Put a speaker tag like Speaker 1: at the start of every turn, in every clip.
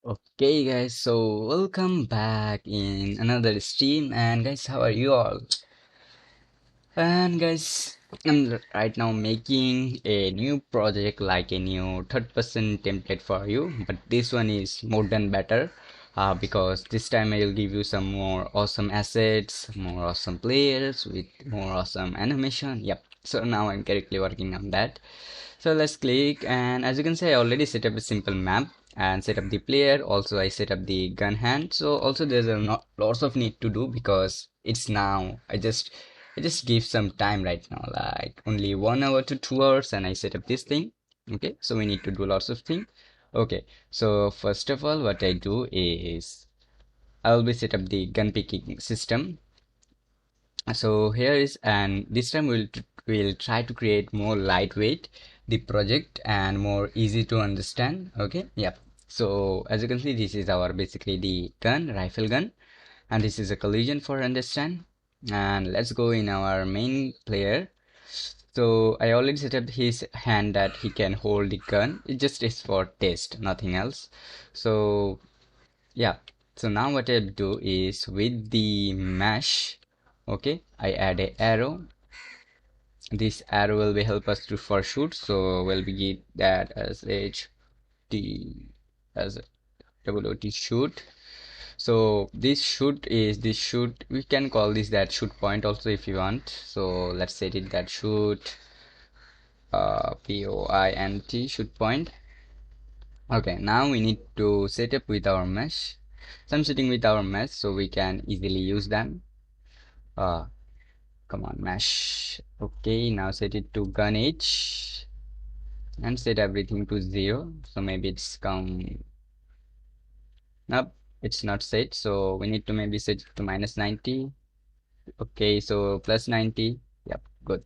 Speaker 1: Okay, guys, so welcome back in another stream. And guys, how are you all? And guys, I'm right now making a new project, like a new third person template for you, but this one is more than better, because this time I will give you some more awesome assets, more awesome players with more awesome animation. Yep, so now I'm correctly working on that. So let's click, and as you can see, I already set up a simple map and set up the player. Also I set up the gun hand. So also there's a not lots of need to do because it's now I just give some time right now, like only 1 hour to 2 hours, and I set up this thing. Okay, so we need to do lots of things. Okay, so first of all, what I do is I will be set up the gun picking system. So here is, and this time we'll try to create more lightweight the project and more easy to understand. Okay, yep. So as you can see, this is our basically the gun, rifle gun, and this is a collision for understand. And let's go in our main player. So I already set up his hand that he can hold the gun. It just is for test, nothing else. So yeah, so now what I do is with the mesh, okay, I add a arrow. This arrow will be help us to for shoot, so we'll be get that as HT as WOT shoot. So this shoot, we can call this that shoot point also if you want. So let's set it that shoot POINT shoot point. Okay, now we need to set up with our mesh. So I'm setting with our mesh so we can easily use them. Uh, Come on, mesh. Okay, now set it to gun age and set everything to 0. So maybe it's come. Nope, it's not set. So we need to maybe set it to -90. Okay, so +90. Yep, good.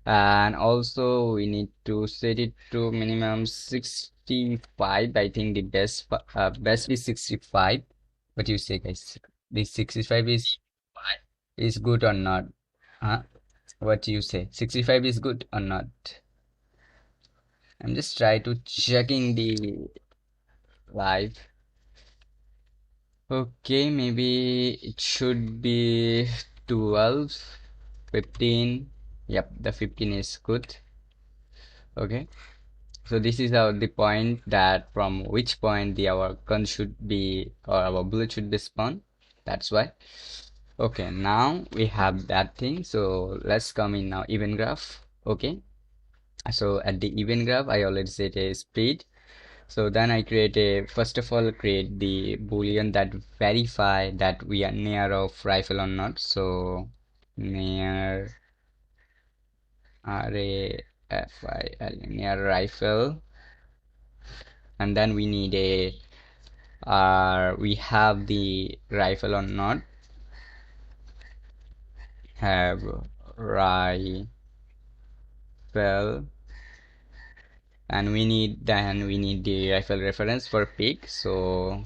Speaker 1: And also we need to set it to minimum 65. I think the best is 65. What do you say, guys? This 65 is good or not? Huh? What do you say? 65 is good or not? I'm just trying to checking the live. Okay, maybe it should be 12, 15. Yep, the 15 is good. Okay. So this is the point that from which point our gun should be or our bullet should be spawned. That's why. Okay, now we have that thing. So let's come in now event graph. Okay. So at the event graph, I already set a speed. So then I first of all create the boolean that verify that we are near of rifle or not. So near RAFIL, near rifle, and then we need we have the rifle or not, have rifle, and we need the rifle reference for pick. So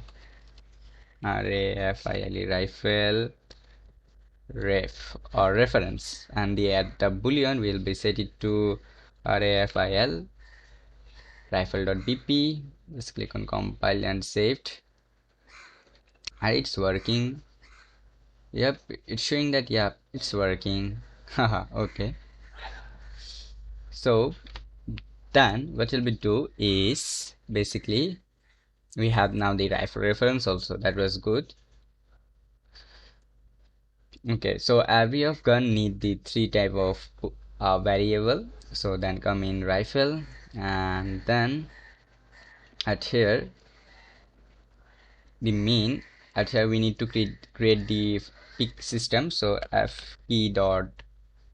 Speaker 1: RAFIL rifle ref or reference, and the boolean will be set it to RAFIL rifle.bp. Just click on compile and saved, and it's working. Yep, it's showing that, yep, it's working. Haha, okay. So then what we'll do is basically we have now the rifle reference also. That was good. Okay, so every of gun need the three type of variable. So then come in rifle, and then at here the mean, at here we need to create the pick system. So f key dot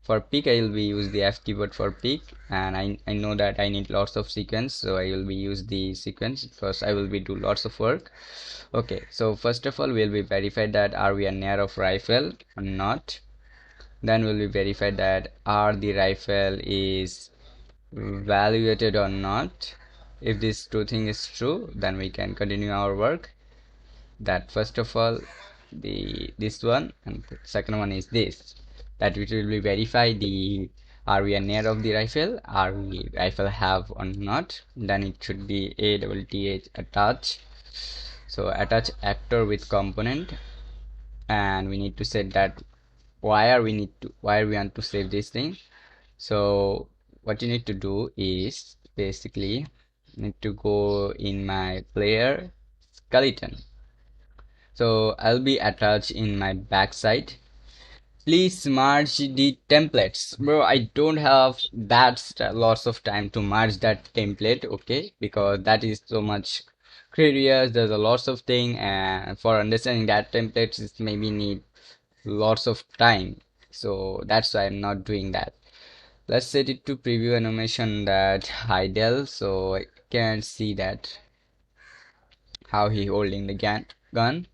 Speaker 1: for pick, I will be use the F keyboard for pick, and I know that I need lots of sequence, so I will be use the sequence because I will be do lots of work. Okay, so first of all we'll be verified that are we near of rifle or not. Then we'll be verified that are the rifle is evaluated or not. If this two thing is true, then we can continue our work. That first of all this one, and second one is this, that which will be verify the are we near of the rifle, are we rifle have or not. Then it should be ATTH attach. So attach actor with component, and we need to set that why we want to save this thing. So what you need to do is basically need to go in my player skeleton. So I'll be attached in my backside. Please merge the templates. Bro, I don't have lots of time to merge that template, okay? Because that is so much curious. There's a lots of thing, and for understanding that templates, it maybe need lots of time. So that's why I'm not doing that. Let's set it to preview animation that idle, so I can see that how he holding the gun.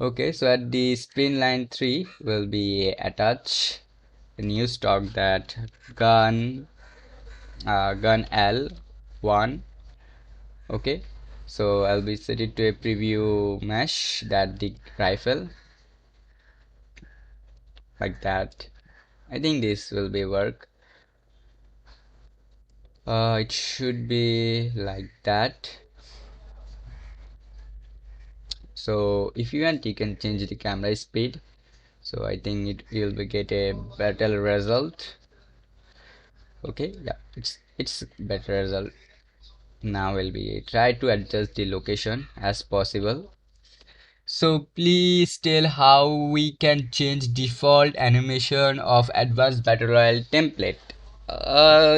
Speaker 1: Okay, so at the sprint line 3 will be attach a new stock that gun gun L1. Okay, so I'll be set it to a preview mesh that the rifle like that. I think this will be work. It should be like that. So if you want, you can change the camera speed. So I think you'll be get a better result. Okay, yeah, it's better result. Now we'll be try to adjust the location as possible. So please tell how we can change default animation of advanced battle royale template.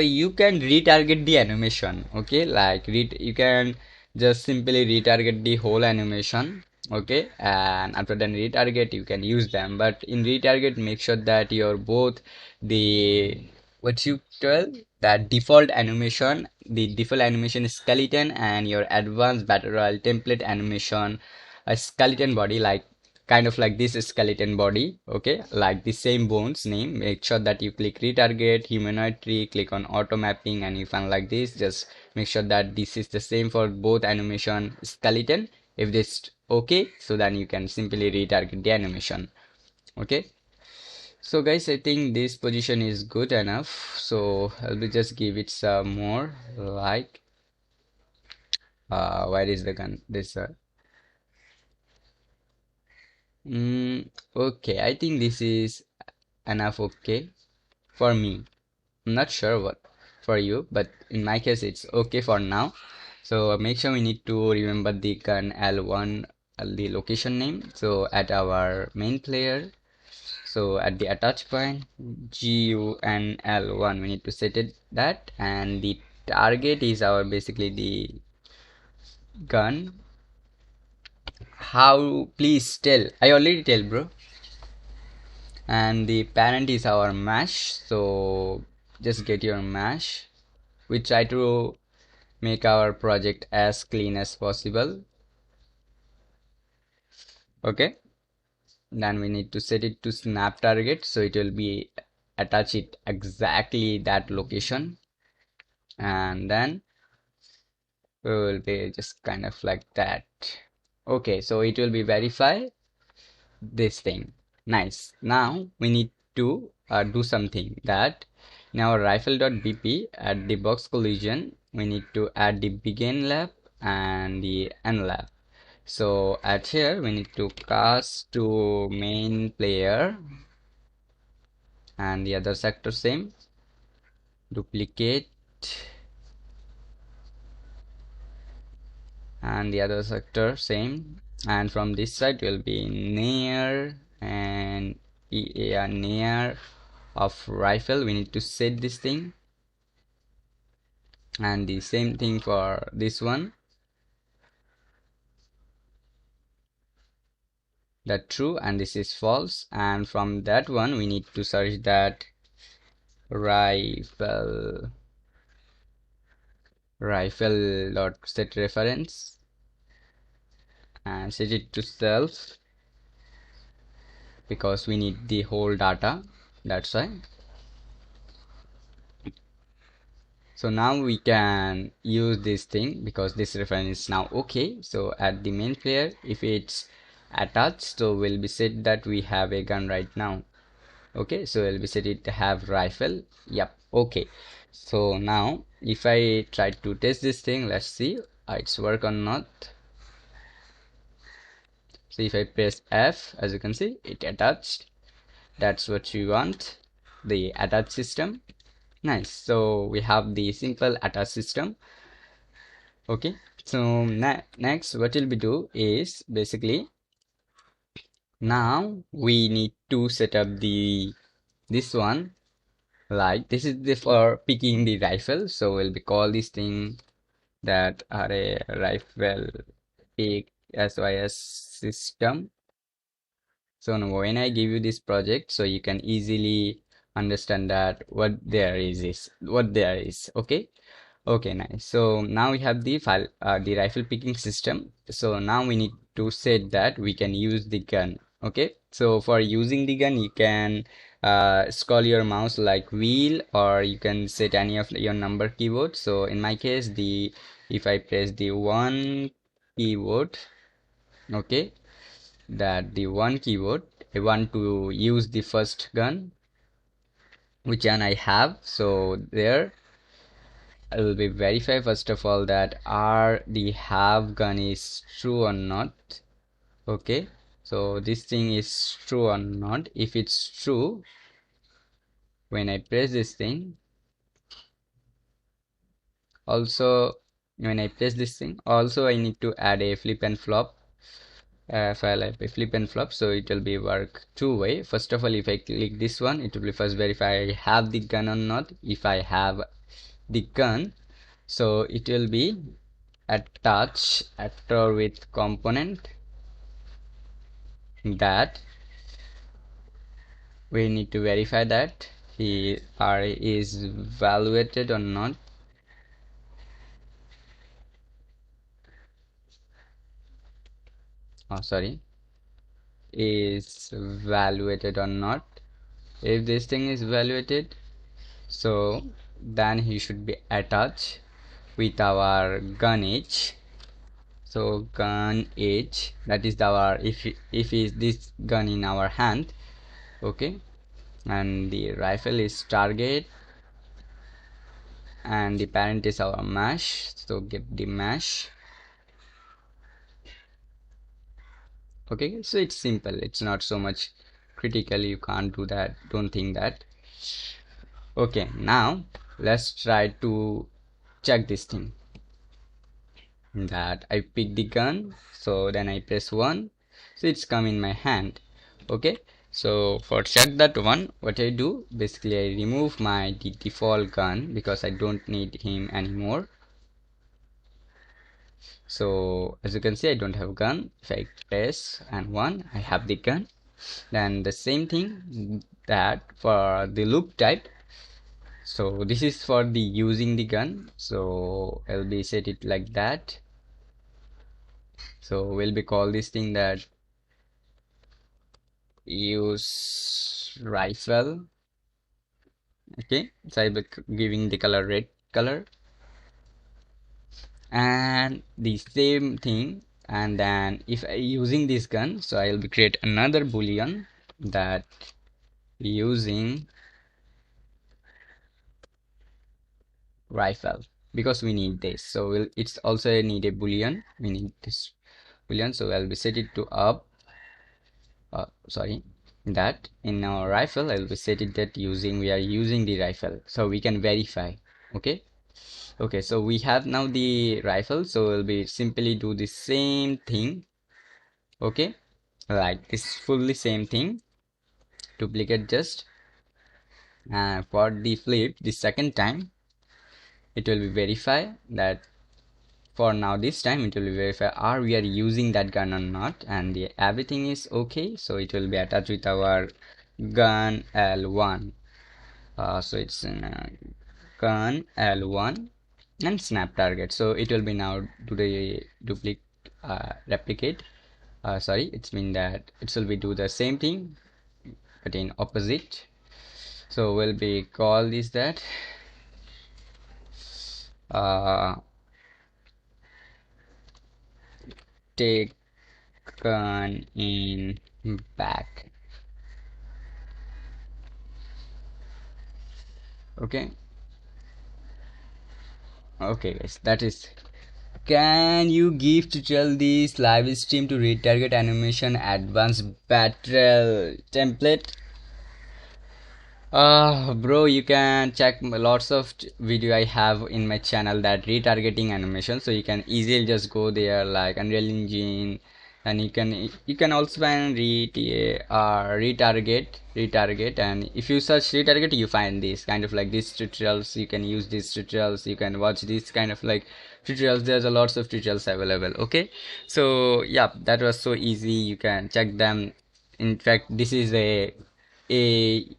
Speaker 1: You can retarget the animation, okay? Like you can just simply retarget the whole animation, okay? And after then retarget, you can use them. But in retarget, make sure that your both the what you tell that the default animation skeleton and your advanced battle royale template animation, a skeleton body like kind of like this skeleton body, okay, like the same bones name. Make sure that you click retarget humanoid tree, click on auto mapping, and you find like this. Just make sure that this is the same for both animation skeleton. If this okay, so then you can simply retarget the animation. Okay, so guys, I think this position is good enough, so I'll be just give it some more like where is the gun, this okay, I think this is enough. Okay, for me, I'm not sure what for you, but in my case it's okay for now. So make sure we need to remember the gun L1, the location name. So at our main player, so at the attach point GUNL1, we need to set it that, and the target is our basically the gun. How, please tell, I already tell, bro. And the parent is our mesh, so just get your mesh. We try to make our project as clean as possible. Okay, then we need to set it to snap target, so it will be attach it exactly that location, and then we will be just kind of like that. Okay, so it will be verify this thing. Nice. Now we need to do something that in our rifle.bp at the box collision, we need to add the begin lap and the end lap. So at here we need to cast to main player, and the other sector same, duplicate, and the other sector same, and from this side will be near and near of rifle. We need to set this thing, and the same thing for this one, that true, and this is false. And from that one we need to search that rifle dot set reference and set it to self, because we need the whole data, that's why. So now we can use this thing because this reference is now okay. So at the main player, if it's attached, so we'll be set that we have a gun right now. Okay, so we'll be set it to have rifle. Yep, okay. So now if I try to test this thing, let's see it's work or not. So if I press F, as you can see, it attached. That's what we want, the attach system. Nice. So we have the simple attach system. Okay. So next, what will we do is basically now we need to set up this one. Like this is the for picking the rifle. So we'll be call this thing that array rifle pick sys system. So now when I give you this project, so you can easily understand that what there is what there is. Okay. Okay, nice. So now we have the file, the rifle picking system. So now we need to set that we can use the gun. Okay. So for using the gun, you can scroll your mouse like wheel, or you can set any of your number keyboard. So in my case, if I press the one keyboard, okay, that the one keyboard, I want to use the first gun, which one I have. So there I will be verify first of all that are the have gun is true or not. Okay, so this thing is true or not. If it's true, when I press this thing, also when I press this thing, also I need to add a flip and flop file, a flip and flop, so it will be work two way. First of all, if I click this one, it will be first verify I have the gun or not. If I have the gun, so it will be attach actor with component, that we need to verify that he is evaluated or not. Oh, sorry, is evaluated or not. If this thing is evaluated, so then he should be attached with our gun age. So gun age, that is our, if is this gun in our hand, okay, and the rifle is target, and the parent is our mesh, so get the mesh. Okay, so it's simple, it's not so much critical, you can't do that, don't think that. Okay, now let's try to check this thing, that I pick the gun, so then I press 1, so it's come in my hand. Okay, so for check that one, what I do, basically I remove my default gun because I don't need him anymore. So as you can see, I don't have gun. If I press and 1, I have the gun. Then the same thing that for the loop type, so this is for the using the gun, so I'll be set it like that. So we'll be call this thing that use rifle. Okay, so I'll be giving the color red color, and the same thing. And then if I using this gun, so I'll be create another boolean that using rifle, because we need this, so it's also need a boolean, we need this boolean, so I'll be set it to up, sorry, that in our rifle I'll be set it that using, we are using the rifle, so we can verify. Okay. Okay, so we have now the rifle, so we'll be simply do the same thing. Okay, like this fully same thing, duplicate just, and for the flip the second time it will be verify that, for now this time it will be verify are we are using that gun or not, and everything is okay, so it will be attached with our gun L1. So it's gun L1 and snap target, so it will be now do the duplicate replicate, sorry, it's mean that it will be do the same thing but in opposite. So we'll be call this that uh, take gun in back. Okay. Okay guys, that is Can you give tutorial this live stream to retarget animation advanced battle template? Bro, you can check lots of video I have in my channel that retargeting animation, so you can easily just go there like Unreal Engine, and you can also find retarget, and if you search retarget, you find this kind of like these tutorials. You can use these tutorials. You can watch these kind of like tutorials. There's a lots of tutorials available. Okay, so yeah, that was so easy. You can check them. In fact, this is a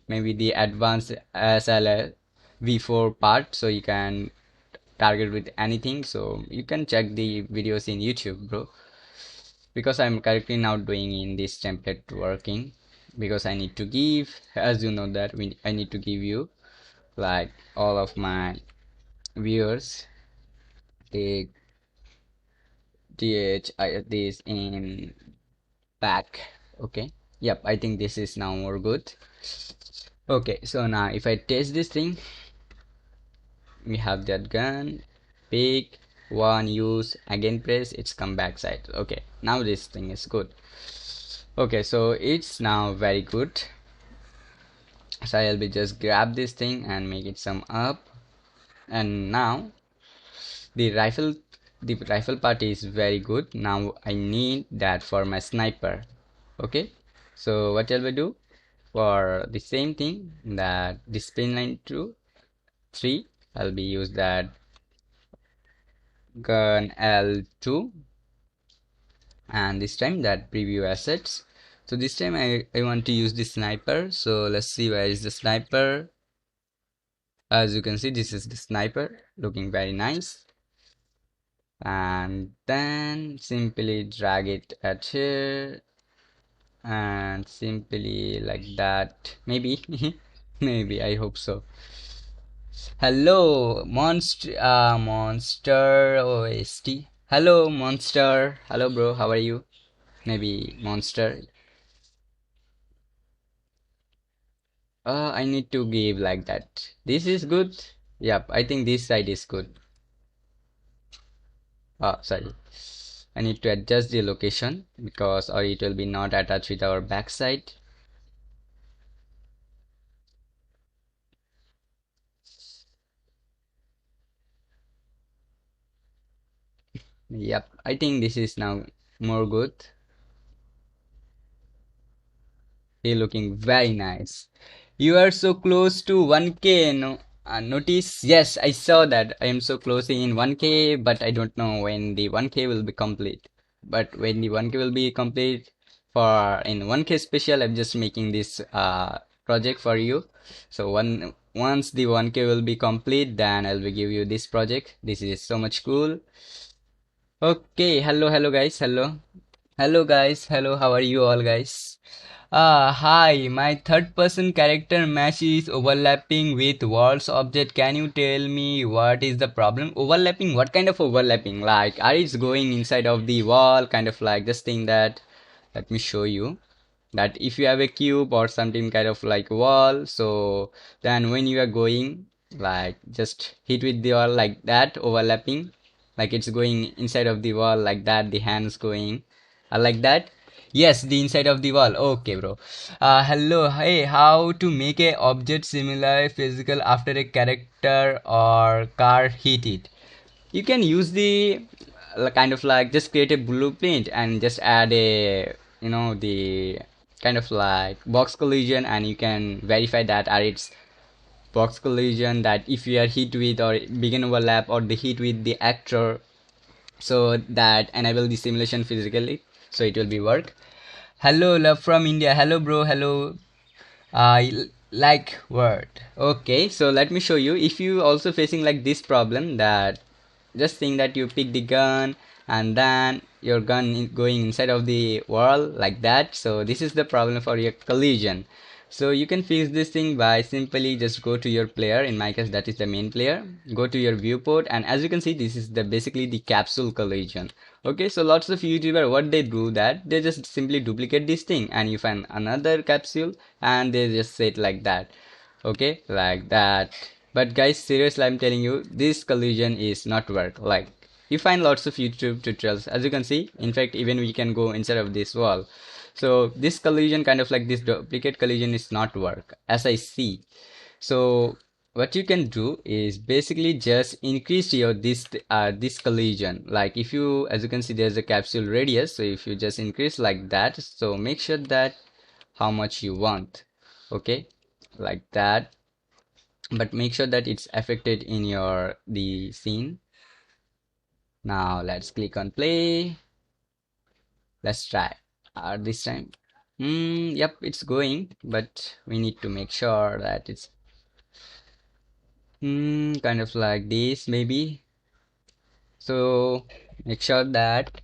Speaker 1: maybe the advanced SLS V4 part, so you can target with anything. So you can check the videos in YouTube, bro, because I'm currently now doing in this template working, because I need to give, as you know that I need to give you like all of my viewers the this in back. Okay, yep, I think this is now more good. Okay, so now if I test this thing, we have that gun, pick one, use, again press, it's come back side. Okay, now this thing is good. Okay, so it's now very good. So I'll be just grab this thing and make it sum up. And now the rifle part is very good. Now I need that for my sniper. Okay, so what shall we do? For the same thing, that display line 2 3, I'll be use that gun L2, and this time that preview assets. So this time I want to use the sniper. So let's see where is the sniper. As you can see, this is the sniper looking very nice, and then simply drag it at here and simply like that, maybe. Maybe, I hope so. Hello monster ost. Hello monster, hello bro, how are you? Maybe monster. I need to give like that. This is good. Yep, I think this side is good. Oh, sorry. I need to adjust the location because or it will be not attached with our backside. Yep, I think this is now more good. He looking very nice. You are so close to 1K. No, notice? Yes, I saw that. I am so close in 1K, but I don't know when the 1K will be complete. But when the 1K will be complete, for in 1K special, I'm just making this project for you. So once the 1K will be complete, then I'll be give you this project. This is so much cool. Okay, hello guys, hello guys, hello, how are you all guys? Hi, my third person character mesh is overlapping with world's object. Can you tell me what is the problem? Overlapping? What kind of overlapping? Like, are it going inside of the wall? Kind of like this thing that, let me show you. That if you have a cube or something kind of like wall, so then when you are going, like, just hit with the wall like that, overlapping. Like it's going inside of the wall like that, the hands going like that. Yes, the inside of the wall. Okay, bro. Hello. Hey, how to make a object similar physical after a character or car hit it? You can use the kind of like just create a blueprint and just add a the kind of like box collision, and you can verify that are its box collision, that if you are hit with or begin overlap or the hit with the actor, so that enable the simulation physically, so it will be work. Hello, love from India. Hello, bro. Hello. Like word. Okay, so let me show you. If you also facing like this problem, that just think that you pick the gun and then your gun going inside of the wall like that. So this is the problem for your collision. So you can fix this thing by simply just go to your player. In my case, that is the main player. Go to your viewport, and as you can see, this is the basically the capsule collision. Okay, so lots of YouTuber, what they do, that they just simply duplicate this thing and you find another capsule and they just say it like that. Okay, like that. But guys, seriously, I'm telling you, this collision is not work. Like you find lots of YouTube tutorials, as you can see. In fact, even we can go inside of this wall. So this collision, kind of like this duplicate collision, is not work as I see. So what you can do is basically just increase your this collision. Like if you, as you can see, there's a capsule radius. So if you just increase like that, so make sure that how much you want, okay, like that, but make sure that it's affected in your the scene. Now let's click on play. Let's try this time. Yep, it's going, but we need to make sure that it's kind of like this maybe. So make sure that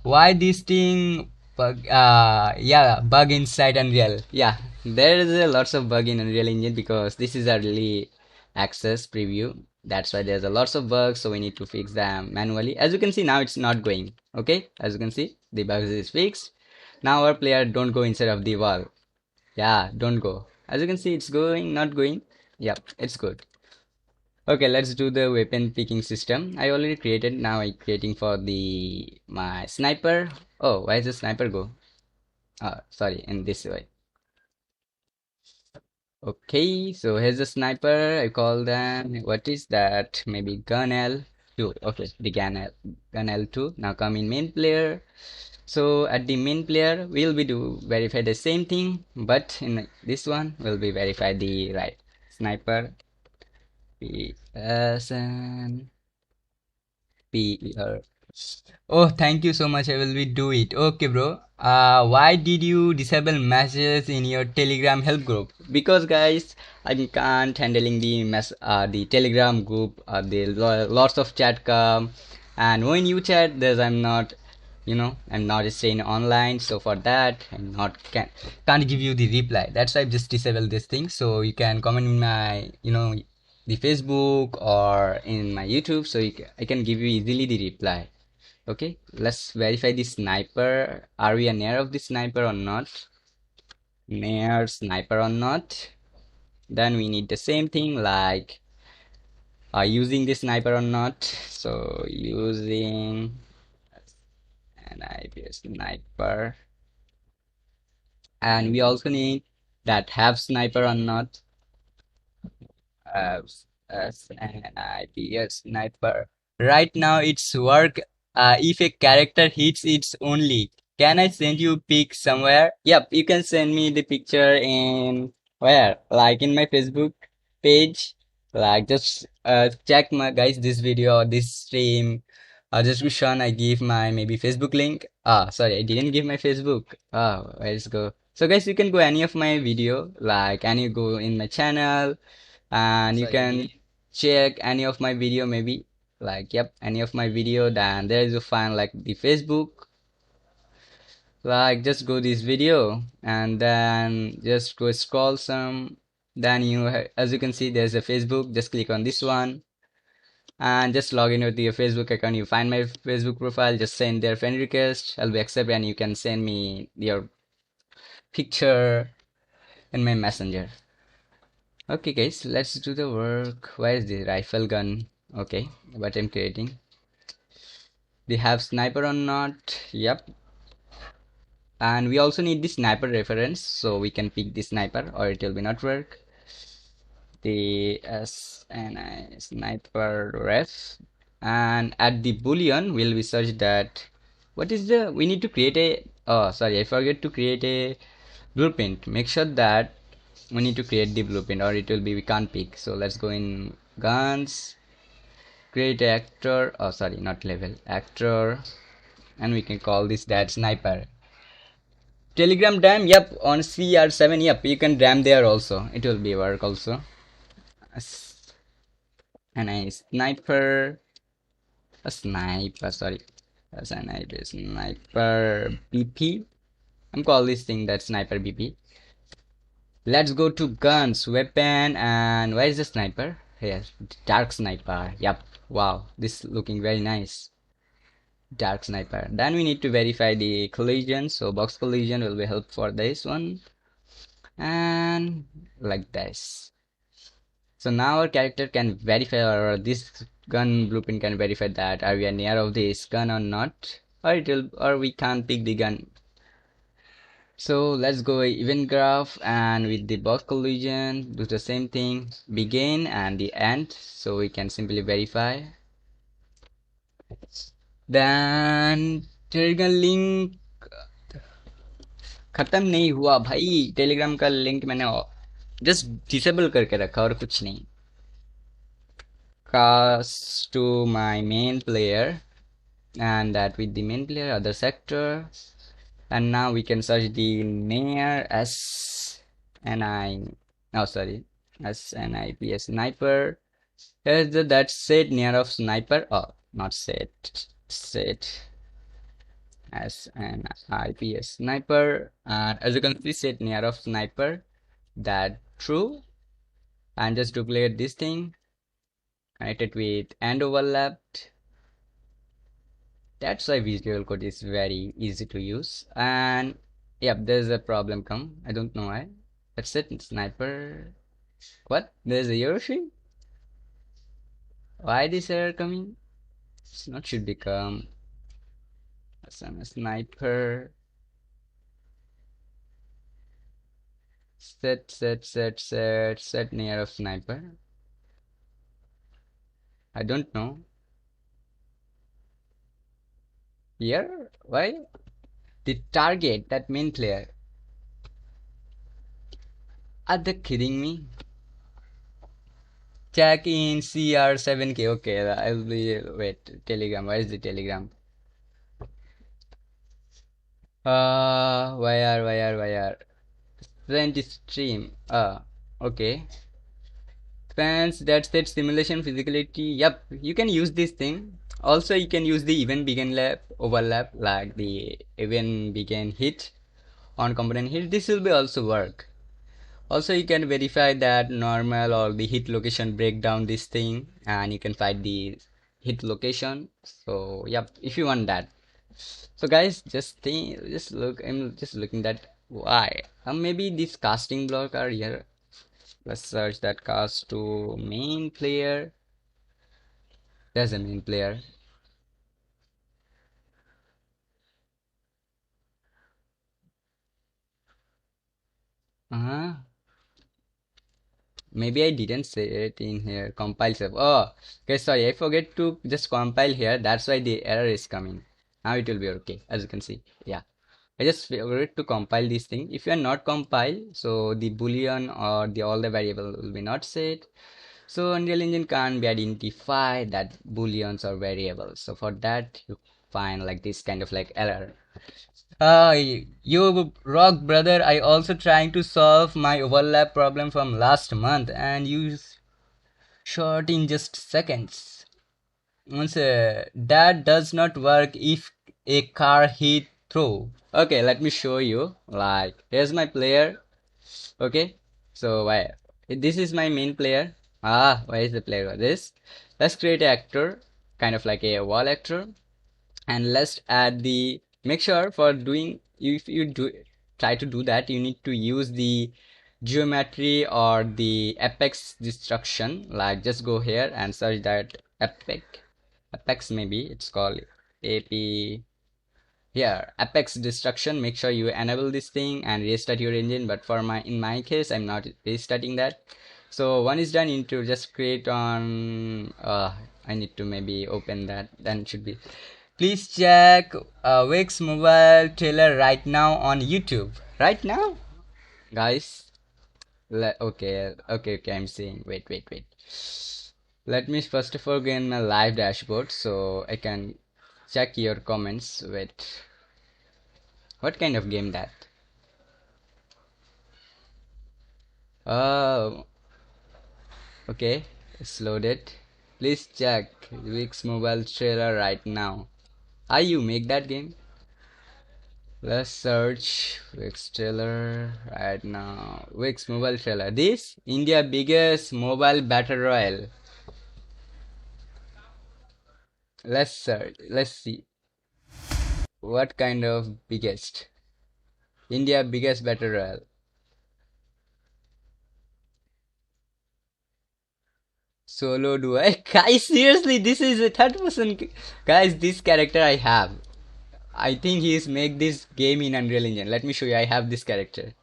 Speaker 1: why this thing bug, yeah, bug inside Unreal. Yeah, there is a lots of bug in Unreal Engine because this is a really access preview. That's why there's a lots of bugs, so we need to fix them manually. As you can see, now it's not going. Okay, as you can see, the bugs is fixed. Now our player don't go inside of the wall. Yeah, don't go. As you can see, it's going, not going. Yep, it's good. Okay, let's do the weapon picking system. I already created. Now I'm creating for the my sniper. Oh, why does the sniper go? Sorry, in this way. Okay, so here's the sniper. I call them. What is that? Maybe gun L2. Okay, the gun L2. Now come in main player. So at the main player, we'll be do verify the same thing, but in this one, we'll be verify the right sniper PSN. PER. Oh, thank you so much. I will be do it. Okay, bro. Why did you disable messages in your Telegram help group? Because guys, I can't handling the Telegram group. The lots of chat come, and when you chat, there's I'm not, I'm not staying online. So for that, I'm not can't give you the reply. That's why I just disable this thing. So you can comment in my, the Facebook or in my YouTube, so I can give you easily the reply. Okay, let's verify the sniper. Are we near of the sniper or not? Near sniper or not? Then we need the same thing like using the sniper or not. So using an IP sniper, and we also need that have sniper or not. As an IP sniper. Right now it's work. If a character hits its only. Can I send you pic somewhere? Yep, you can send me the picture in where? Like in my Facebook page. Like just check my guys this video or this stream description. I give my maybe Facebook link. Sorry, I didn't give my Facebook. Let's go. So guys, you can go any of my video, like any go in my channel, and you can check any of my video maybe, like yep, any of my video. Then there is a find like the Facebook, like just go this video and then just go scroll some, then as you can see there's a Facebook, just click on this one and just log in with your Facebook account. You find my Facebook profile, just send their friend request, I'll be accept, and you can send me your picture in my messenger. Okay guys, let's do the work. Where is the rifle gun? Okay, what I'm creating. They have sniper or not? Yep. And we also need the sniper reference, so we can pick the sniper or it will be not work. The SNI sniper ref. And at the boolean, we'll be search that. What is the, we need to create a, oh sorry, I forget to create a blueprint. Make sure that we need to create the blueprint or it will be we can't pick. So let's go in guns, create actor, oh sorry, not level, actor, and we can call this that sniper. Telegram dam, yep, on CR7, yep, you can dam there also, it will be work also. And a sniper, a sniper, sorry, a sniper BP. I'm calling this thing that sniper BP. Let's go to guns, weapon, and where is the sniper? Yes, dark sniper. Yep. Wow, this looking very nice. Dark sniper. Then we need to verify the collision. So box collision will be help for this one. And like this. So now our character can verify or this gun blueprint can verify that are we near of this gun or not, or we can't pick the gun. So let's go event graph, and with the box collision do the same thing, begin and the end, so we can simply verify. Then Telegram link खत्म नहीं हुआ भाई, Telegram का link मैंने just disable करके रखा और कुछ नहीं. Cast to my main player, and that with the main player other sector, and now we can search the near SNI, oh sorry, SNIP sniper. Here's the that set near of sniper, oh not set, set SNIP sniper, and as you can see set near of sniper, that true. And just duplicate this thing, connect it with and overlapped. That's why Visual Code is very easy to use. And yep, there's a problem come. I don't know why. That's it. Sniper. What? There's a Yoshi? Why this error coming? It's not should become some sniper. Set near of sniper. I don't know. Here? Why? The target, that main player. Are they kidding me? Check in CR7K. Okay, I'll be. Wait, Telegram. Where is the Telegram? Why are Rent stream. Okay. Fans that said simulation physicality. Yep, you can use this thing. Also, you can use the event begin lap overlap, like the event begin hit on component hit. This will be also work. Also, you can verify that normal or the hit location break down this thing, and you can find the hit location. So, yep, if you want that. So guys, just look. I'm just looking that why. Maybe this casting block are here. Let's search that cast to main player. There's a main player. Uh-huh. Maybe I didn't say it in here. Compile save. Oh, okay. Sorry, I forget to just compile here. That's why the error is coming. Now it will be okay, as you can see. Yeah. I just forgot to compile this thing. If you are not compile, so the boolean or the all the variable will be not set. So Unreal Engine can't be identify that booleans or variables. So for that you find like this kind of like error. You rock brother, I also trying to solve my overlap problem from last month and you short in just seconds. Once that does not work if a car hit through. Okay, let me show you. Like here's my player. Okay, so why this is my main player. Why is the player this? Let's create an actor, kind of like a wall actor, and let's add the. Make sure for doing if you do try to do that, you need to use the geometry or the apex destruction. Like just go here and search that apex maybe it's called ap. Here apex destruction, make sure you enable this thing and restart your engine, but for my in my case I'm not restarting that. So one is done, you need to just create on I need to maybe open that, then it should be. Please check Wix mobile trailer right now on YouTube right now guys. Okay, I'm seeing. Wait, let me first of all gain my live dashboard so I can check your comments. Wait, what kind of game that? Oh, okay, it's loaded. Please check Wix mobile trailer right now. Are you make that game? Let's search Wix trailer right now. Wix mobile trailer. This India biggest mobile battle royale. Let's search. Let's see what kind of biggest. India biggest battle royale. Solo duo. Guys, seriously, this is a third person. Guys, this character I have. I think he's make this game in Unreal Engine. Let me show you. I have this character.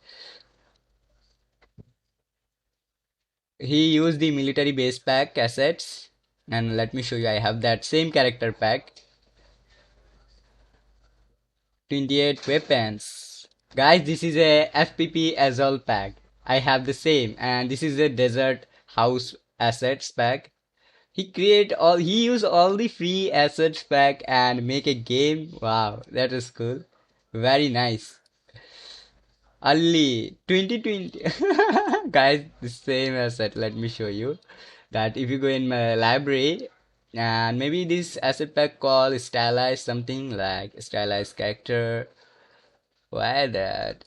Speaker 1: He used the military base pack assets. And let me show you. I have that same character pack. 28 weapons. Guys, this is a FPP Azul pack. I have the same. And this is a desert house assets pack. He used all the free assets pack and make a game. Wow, that is cool. Very nice. Ali 2020. Guys, the same asset. Let me show you that if you go in my library and maybe this asset pack called stylized something like stylized character. Why that?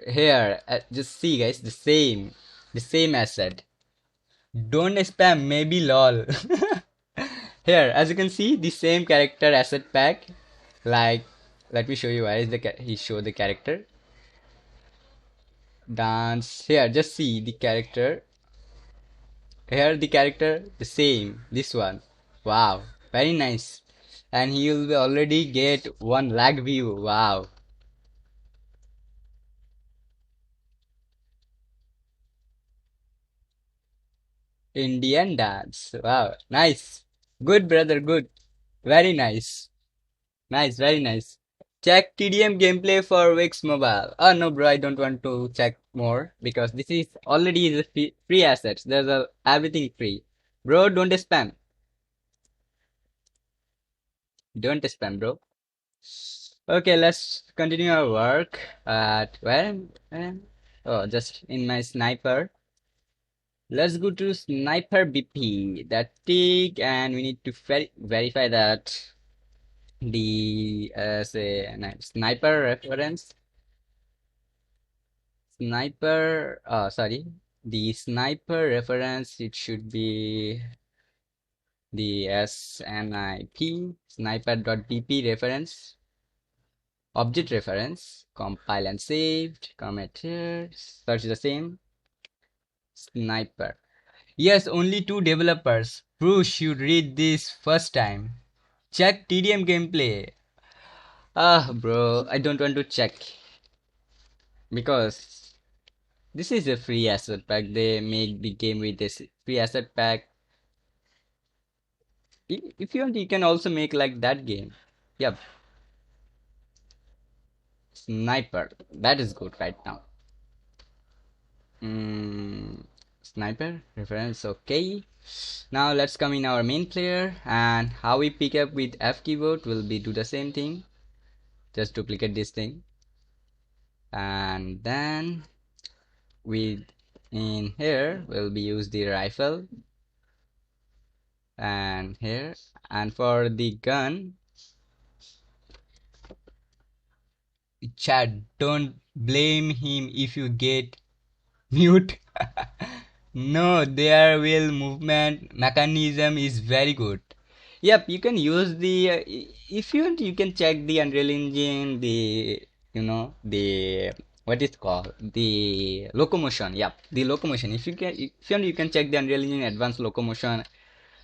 Speaker 1: Here, just see guys, the same asset. Don't spam, maybe lol. Here, as you can see, the same character asset pack. Like, let me show you where is he show the character. Dance. Here, just see the character. Here, the character, the same. This one. Wow, very nice. And he will already get 1 lakh view. Wow. Indian dance. Wow, nice. Good, brother, good. Very nice. Nice, very nice. Check TDM gameplay for Wix Mobile. Oh no, bro, I don't want to check more because this is already the free assets. There's everything free. Bro, don't spam. Don't spam, bro. Okay, let's continue our work. At where? Oh, just in my sniper. Let's go to sniper BP. That tick, and we need to verify that the say sniper reference. Sorry, the sniper reference, it should be the SNIP sniper.dp reference, object reference, compile and saved, commit here, search the same, sniper. Yes, only 2 developers. Bruce should read this first time. Check TDM gameplay. Ah, bro, I don't want to check because this is a free asset pack. They make the game with this free asset pack. If you want, you can also make like that game. Yep, sniper. That is good right now. Sniper reference. Okay. Now let's come in our main player and how we pick up with F keyboard will be do the same thing. Just duplicate this thing and then with in here will be use the rifle and here, and for the gun, chat, don't blame him if you get mute. No, their will movement mechanism is very good. Yep, you can use the if you want, you can check the Unreal Engine, the the what is called the locomotion. Yep, the locomotion. If you want, you can check the Unreal Engine advanced locomotion,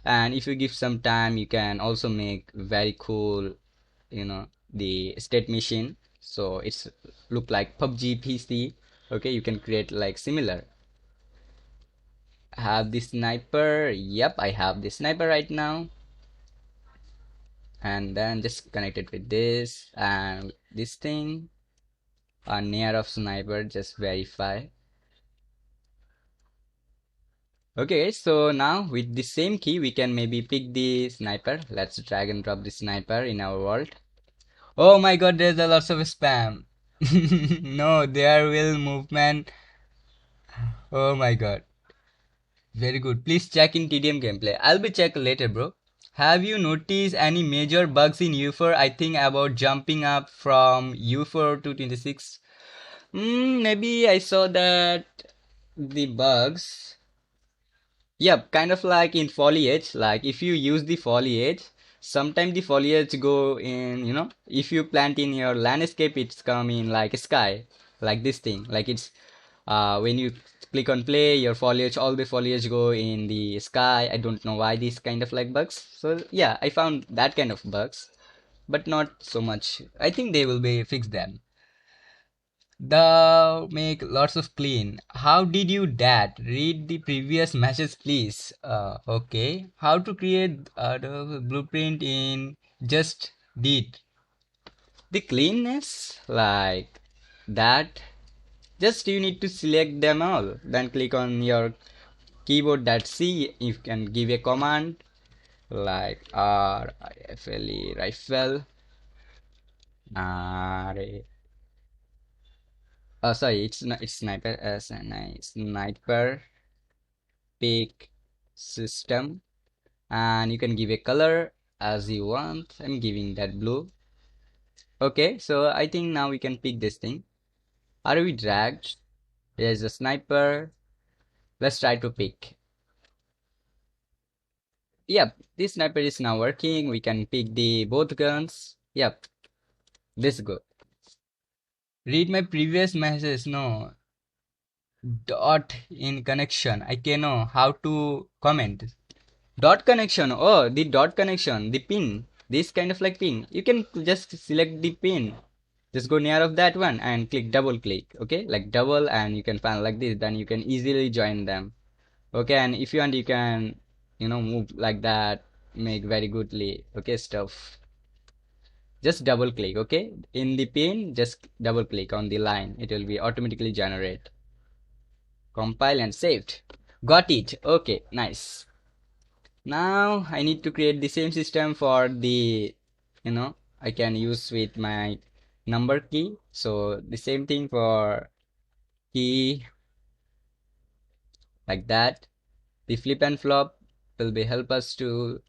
Speaker 1: and if you give some time, you can also make very cool, the state machine. So it's look like PUBG PC. Okay, you can create like similar. Have the sniper. Yep, I have the sniper right now. And then just connect it with this and this thing. Near of sniper, just verify. Okay, so now with the same key, we can maybe pick the sniper. Let's drag and drop the sniper in our world. Oh my god, there's a lot of spam. No, there will movement. Oh my god. Very good. Please check in TDM gameplay. I'll be check later, bro. Have you noticed any major bugs in U4? I think about jumping up from U4 to 26. Maybe I saw that the bugs. Yep, kind of like in foliage. Like if you use the foliage, sometimes the foliage go in, if you plant in your landscape, it's come in like sky, like this thing. Like it's When you click on play, your foliage, all the foliage go in the sky. I don't know why these kind of like bugs. So yeah, I found that kind of bugs, but not so much. I think they will be fix them. The make lots of clean. How did you that? Read the previous message, please. Okay. How to create the blueprint in just did the cleanness like that. Just you need to select them all. Then click on your keyboard that C. You can give a command like rifle rifle. R sorry, it's not it's sniper sniper pick system, and you can give a color as you want. I'm giving that blue. Okay, so I think now we can pick this thing. Are we dragged? There's a sniper. Let's try to pick. Yep, this sniper is now working. We can pick the both guns. Yep, this go. Read my previous message. No, dot in connection. I can know how to comment. Dot connection. Oh, the dot connection, the pin. This kind of like pin. You can just select the pin. Just go near of that one and click double click. Okay, like double, and you can find like this. Then you can easily join them. Okay, and if you want, you can, move like that. Make very goodly. Okay, stuff. Just double click. Okay, in the pin, just double click on the line. It will be automatically generate. Compile and saved. Got it. Okay, nice. Now I need to create the same system for the, I can use with my number key. So the same thing for key like that. The flip and flop will be help us to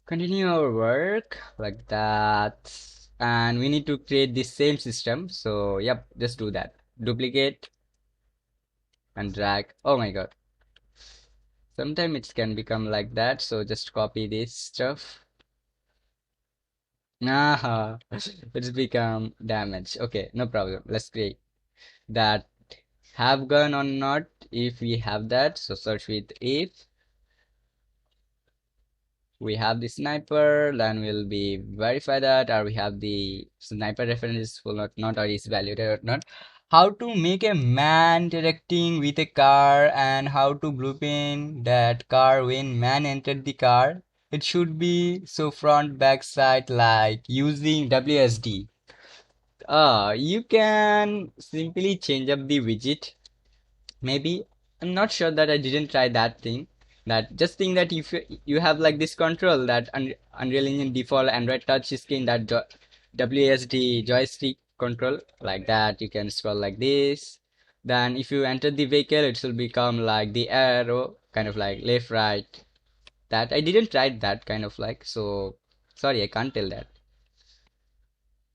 Speaker 1: continue our work like that. And we need to create the same system. So yep, just do that. Duplicate and drag. Oh my God. Sometimes it can become like that. So just copy this stuff. Ah, it's become damage. Okay, no problem. Let's create that have gun or not. If we have that, so search with if we have the sniper, then we'll be verify that, or we have the sniper reference is full or not, or is valued or not. How to make a man interacting with a car, and how to blueprint that car when man entered the car. It should be so front back side like using WSD. You can simply change up the widget. Maybe I'm not sure that I didn't try that thing. That just think that if you have like this control that Unreal Engine default Android touch screen that WASD joystick control like that, you can scroll like this. Then if you enter the vehicle, it will become like the arrow, kind of like left right. That I didn't try that kind of like, so sorry, I can't tell that.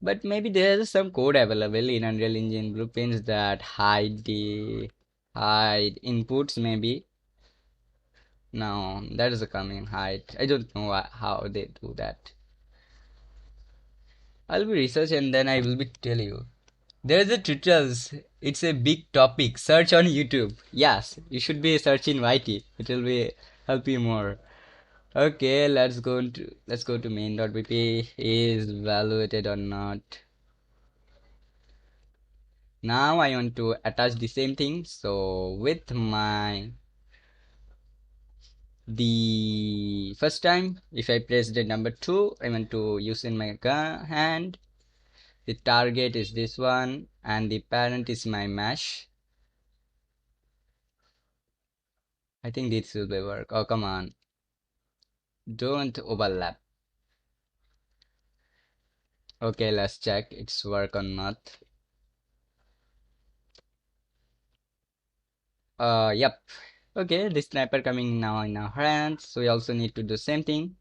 Speaker 1: But maybe there's some code available in Unreal Engine blueprints that hide inputs maybe. No, that is a coming hide. I don't know how they do that. I'll be research and then I will be tell you. There's a tutorials. It's a big topic. Search on YouTube. Yes, you should be searching YT. It will be help you more. Okay, let's go to main.bp. Is evaluated or not? Now I want to attach the same thing. So with the first time, if I press the number 2, I want to use in my hand. The target is this one and the parent is my mesh. I think this will be work. Oh, come on. Don't overlap. Okay, let's check it's work or not. Yep. Okay, the sniper coming now in our hands. So we also need to do same thing.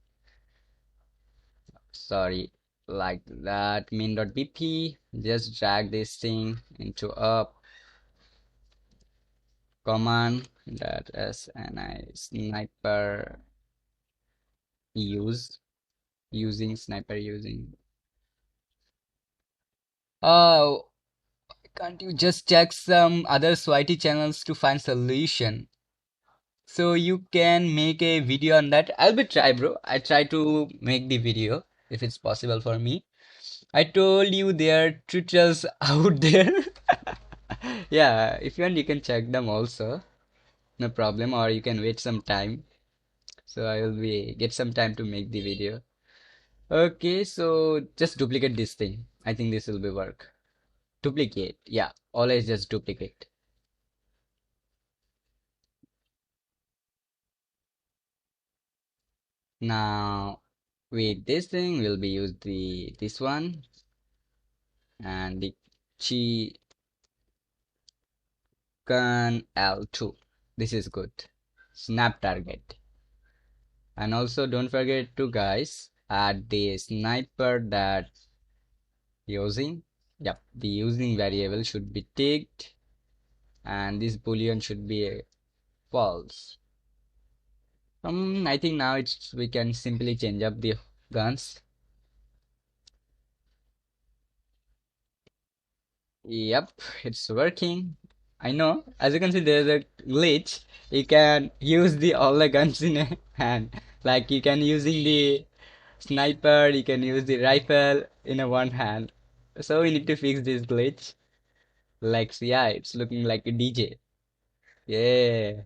Speaker 1: Sorry, like that. Main.bp. Just drag this thing into up command that sni sniper using sniper using. Oh, Can't you just check some other Switey channels to find solution? So you can make a video on that. I'll be try, bro. I try to make the video if it's possible for me. I told you there are tutorials out there. Yeah, if you want, you can check them also. No problem. Or you can wait some time. So I will be get some time to make the video. Okay, so just duplicate this thing. I think this will be work. Duplicate. Yeah, always just duplicate. Now with this thing we'll be use the this one and the Chicken L2. This is good. Snap target. And also don't forget to guys add the sniper that using. Yep, the using variable should be ticked and this boolean should be a false. I think now it's we can simply change up the guns. Yep, it's working. I know. As you can see, there's a glitch. You can use the all the guns in a hand. Like you can using the sniper, you can use the rifle in a one hand. So we need to fix this glitch. Like, yeah, it's looking like a DJ. Yeah.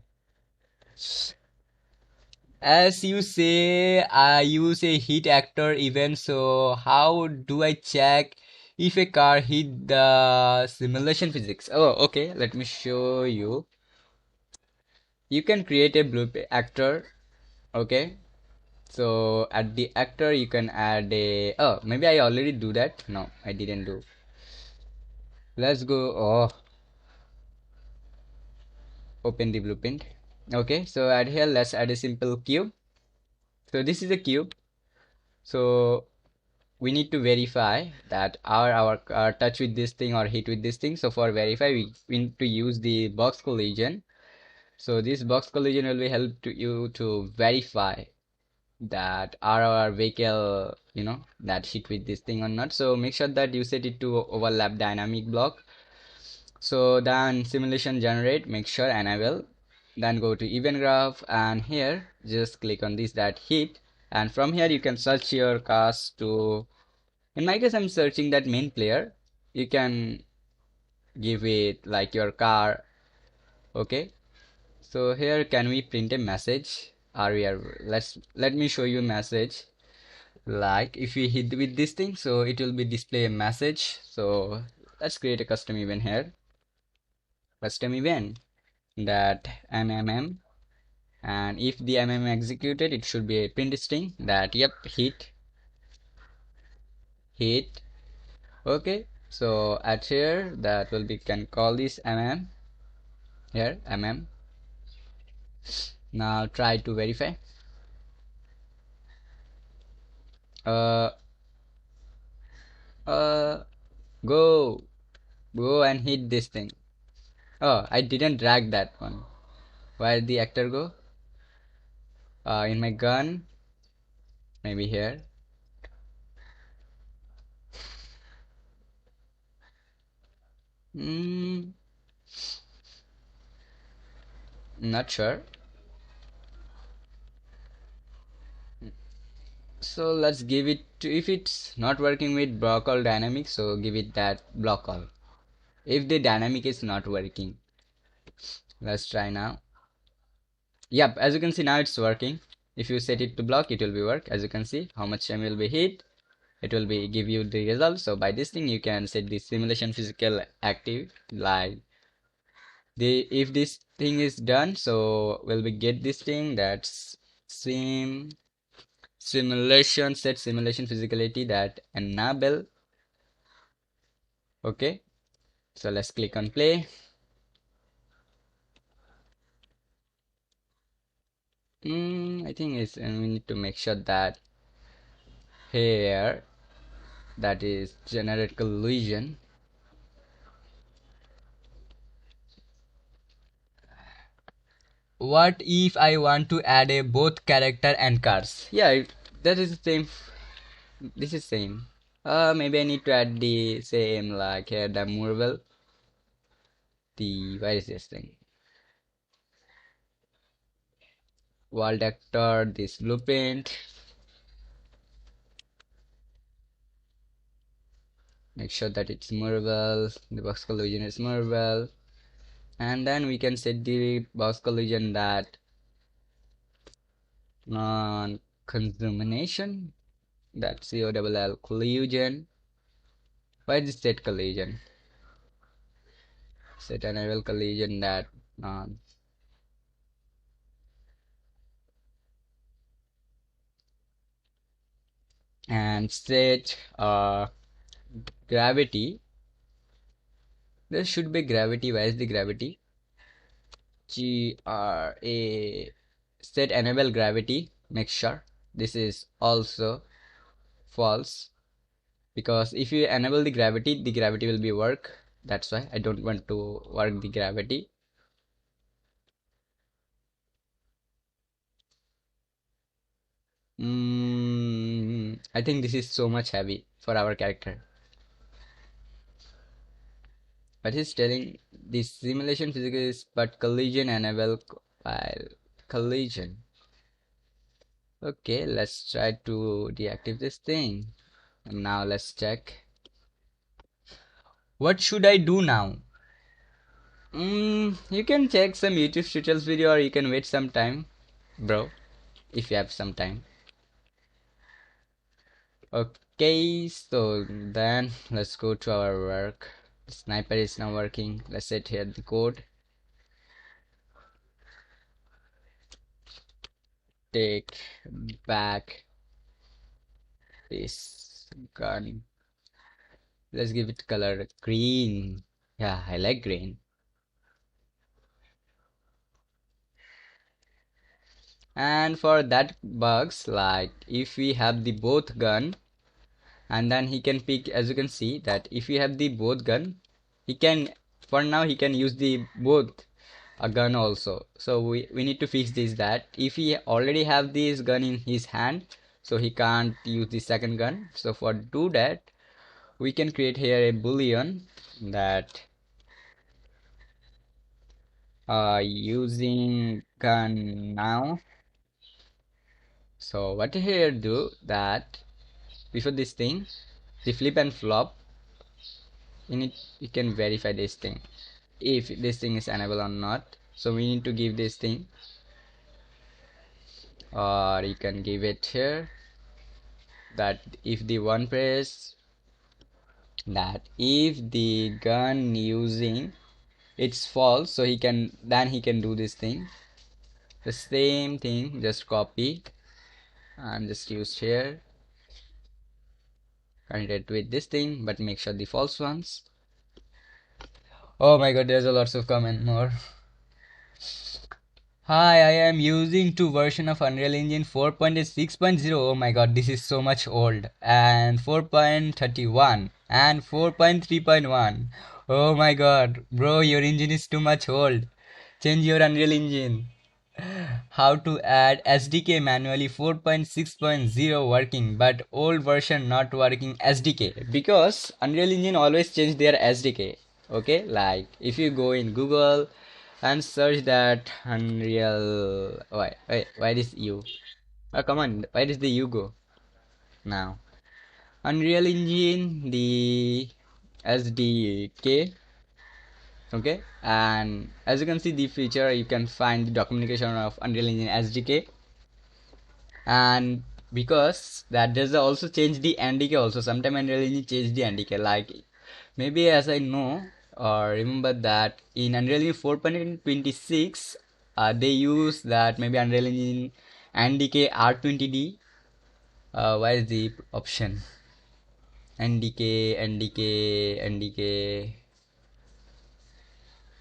Speaker 1: As you say, I use a hit actor event, so how do I check if a car hit the simulation physics? Oh, okay, let me show you. You can create a blue actor, okay? So at the actor, you can add a, oh, maybe I already do that. No, I didn't do. Let's go, oh, open the blueprint. Okay, so add here, let's add a simple cube. So this is a cube. So we need to verify that our touch with this thing or hit with this thing. So for verify we need to use the box collision. So this box collision will be help to you to verify that our vehicle that hit with this thing or not. So make sure that you set it to overlap dynamic block. So then simulation generate, make sure enable, then go to event graph and here just click on this that hit, and from here you can search your cars to, in my case I'm searching that main player. You can give it like your car. Okay, so here can we print a message, or we are, let me show you a message. Like if we hit with this thing, so it will be display a message. So let's create a custom event here, custom event that mmm, and if the mm executed it should be a print string that yep hit. Okay, so at here that will be, can call this here now try to verify. uh uh go and hit this thing. Oh, I didn't drag that one. Where did the actor go? In my gun, maybe here. Hmm, not sure. So let's give it to, if it's not working with block all dynamic, so give it that block all. If the dynamic is not working, let's try now. Yep, as you can see now it's working. If you set it to block, it will be work. As you can see how much time will be hit, it will be give you the result. So by this thing you can set the simulation physical active, like the if this thing is done, so will we get this thing that's simulation set simulation physicality that enable. Okay, so let's click on play. I think it's, and we need to make sure that here that is generate collision. What if I want to add a both character and cars? Yeah, that is the same. This is same. Maybe I need to add the same like here the movable. the, where is this thing? Wall actor, this blueprint. Make sure that it's movable, the box collision is movable, and then we can set the box collision that non consummation, that COLL collision. Why is set collision? Set enable collision that non, and set gravity. There should be gravity. Where is the gravity? GRA, set enable gravity. Make sure this is also false, because if you enable the gravity will be work. That's why I don't want to work the gravity. I think this is so much heavy for our character. But he's telling the simulation physics is but collision enable while collision. Okay, let's try to deactivate this thing. And now let's check. What should I do now? You can check some YouTube tutorials video, or you can wait some time, bro, if you have some time. Okay, so then let's go to our work. The sniper is now working. Let's set here the code. Take back this gun. Let's give it color green. Yeah, I like green. And for that bugs, like if we have the both gun, and then he can pick, as you can see that if we have the both gun, he can, for now he can use the both a gun also. So we need to fix this, that if he already have this gun in his hand, so he can't use the second gun. So for do that, we can create here a boolean that using gun now. So what here do that before this thing, the flip and flop, you can verify this thing if this thing is enabled or not. So we need to give this thing, or you can give it here that if the one press, that if the gun using it's false, so he can, then he can do this thing, the same thing, just copy and just use here, connect it with this thing, but make sure the false ones. Oh my god, there's a lots of comment more. Hi, I am using two version of Unreal Engine 4.6.0. Oh my god, this is so much old. And 4.31 and 4.3.1. Oh my god, bro, your engine is too much old. Change your Unreal Engine. How to add SDK manually 4.6.0 working, but old version not working SDK. Because Unreal Engine always change their SDK. Okay, like if you go in Google and search that Unreal, why is you? Oh, come on, why does the you go now? Unreal Engine, the SDK. Okay, and as you can see the feature, you can find the documentation of Unreal Engine SDK. And because that does also change the NDK also, sometime Unreal Engine change the NDK, like maybe as I know or remember that in Unreal Engine 4.26 they use that maybe Unreal Engine NDK R20D. Where is the option? NDK.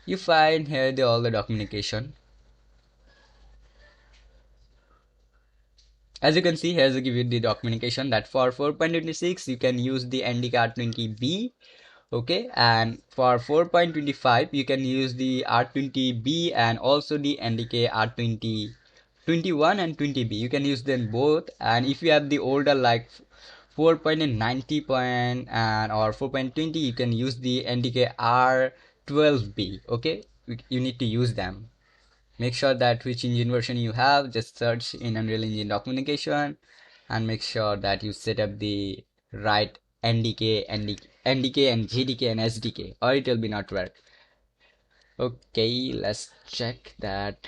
Speaker 1: You find here all the documentation. As you can see, here's give you the documentation that for 4.26 you can use the NDK R20B. Okay, and for 4.25 you can use the R20B and also the NDK R20 21 and 20B. You can use them both. And if you have the older like 4.90 and or 4.20, you can use the NDK R 12B. Okay, you need to use them. Make sure that which engine version you have, just search in Unreal Engine documentation and make sure that you set up the right NDK and JDK and SDK, or it will be not work. Okay, let's check that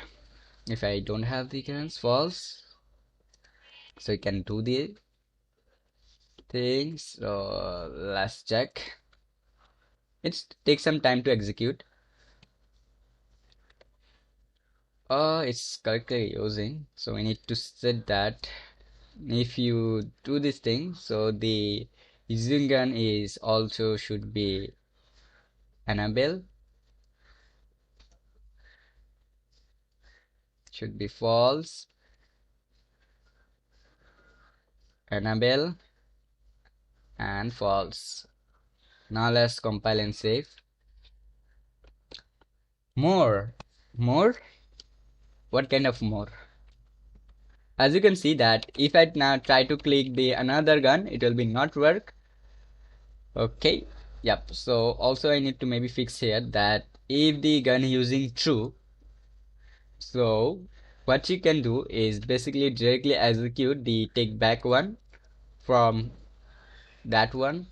Speaker 1: if I don't have the currents false, so you can do the things. So let's check. It takes some time to execute. It's correctly using, so we need to set that. If you do this thing, so the zoom gun is also should be enable, should be false, enable, and false. Now let's compile and save. More, what kind of more? As you can see that if I now try to click the another gun, it will be not work. Okay, yep. So also I need to maybe fix here that if the gun using true, so what you can do is basically directly execute the take back one from that one,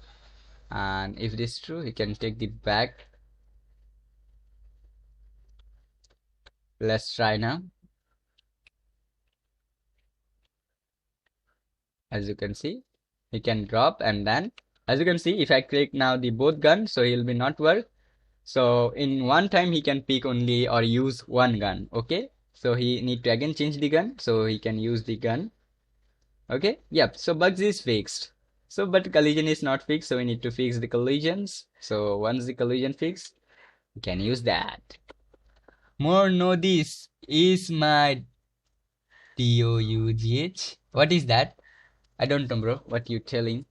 Speaker 1: and if it is true you can take the back. Let's try now. As you can see, he can drop, and then as you can see, if I click now the both gun, so he'll be not work. So in one time he can pick only or use one gun. Okay, so he need to again change the gun so he can use the gun. Okay, yep. So bugs is fixed. So but collision is not fixed, so we need to fix the collisions. So once the collision fixed, we can use that. More know this is my DOUGH. What is that? I don't know, bro. What you telling?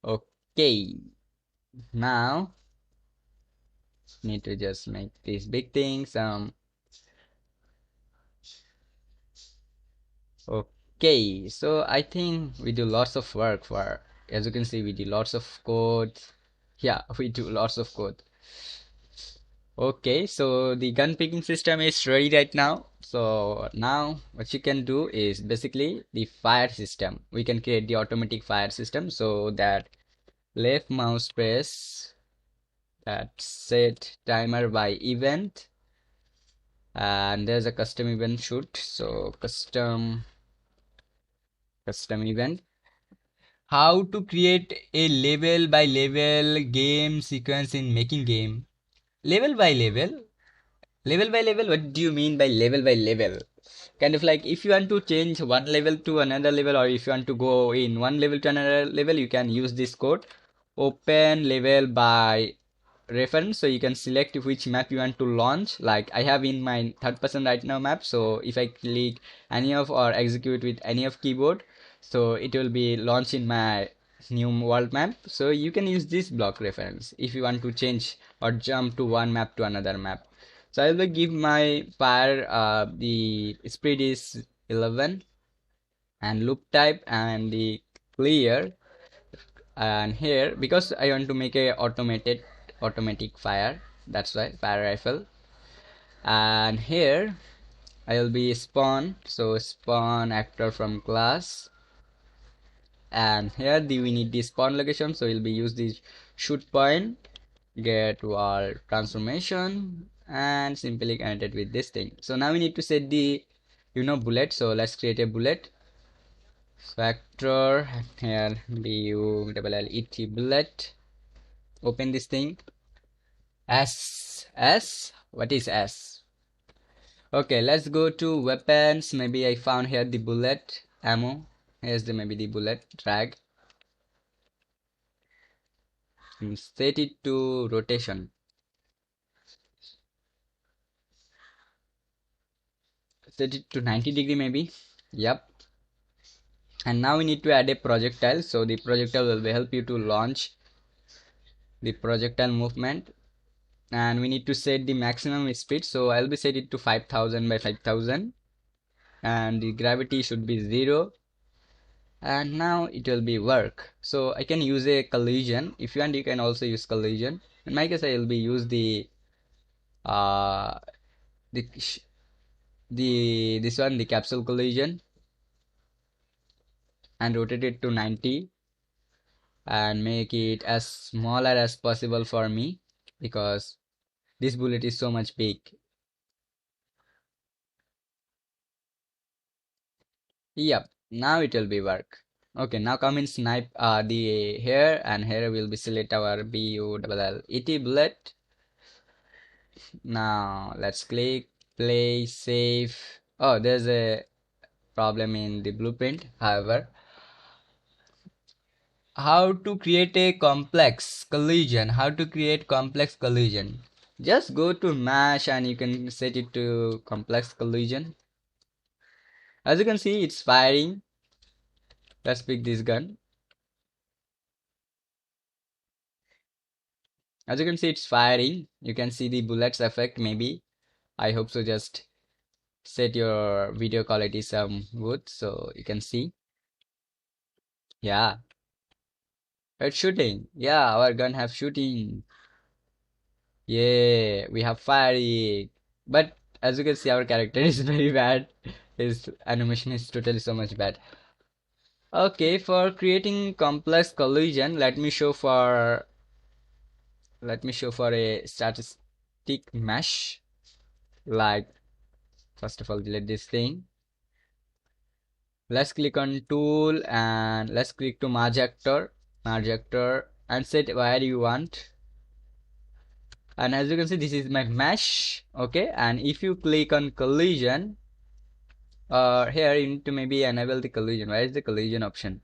Speaker 1: Okay, now need to just make these big things. Okay, so I think we do lots of work for, as you can see, we do lots of code. Yeah, we do lots of code. Okay, so the gun picking system is ready right now. So now what you can do is basically the fire system. We can create the automatic fire system, so that left mouse press that set timer by event, and there's a custom event shoot. So custom event. How to create a level by level game sequence in making game. Level by level? Level by level? What do you mean by level by level? Kind of like if you want to change one level to another level, or if you want to go in one level to another level, you can use this code. Open level by reference, so you can select which map you want to launch. Like I have in my third person right now map, so if I click any of or execute with any of keyboard, so it will be launched in my new world map. So you can use this block reference if you want to change or jump to one map to another map. So I will give my fire the speed is 11 and loop type and the clear, and here because I want to make a automatic fire, that's why fire rifle. And here I will be spawn, so spawn actor from class, and here we need the spawn location, so we'll be use the shoot point, get wall transformation, and simply connect it with this thing. So now we need to set the bullet, so let's create a bullet factor, and here bullet bullet. Open this thing. S, what is S? Okay, let's go to weapons. Maybe I found here the bullet ammo. Here's the maybe the bullet. Drag and set it to rotation. Set it to 90 degree maybe. Yep. And now we need to add a projectile. So the projectile will help you to launch the projectile movement. And we need to set the maximum speed. So I'll be set it to 5000 by 5000. And the gravity should be 0. and now it will be work. So I can use a collision. If you want, you can also use collision. In my case, I will be use uh the this one, the capsule collision, and rotate it to 90 and make it as smaller as possible for me because this bullet is so much big. Yep, now it will be work. Okay, now come in snipe the here, and here will be select our BULLET bullet. Now let's click play save. Oh, there's a problem in the blueprint. However, how to create a complex collision? How to create complex collision? Just go to mesh and you can set it to complex collision. As you can see, it's firing. Let's pick this gun. As you can see, it's firing. You can see the bullets effect maybe. I hope so. Just set your video quality some good so you can see. Yeah, it's shooting. Yeah, our gun have shooting. Yeah, we have firing. But as you can see, our character is very bad. His animation is totally so much bad. Okay, for creating complex collision, let me show for a static mesh. Like, first of all, delete this thing. Let's click on tool and let's click to merge actor and set where you want. And as you can see, this is my mesh. Okay, and if you click on collision, here you need to maybe enable the collision. Where is the collision option?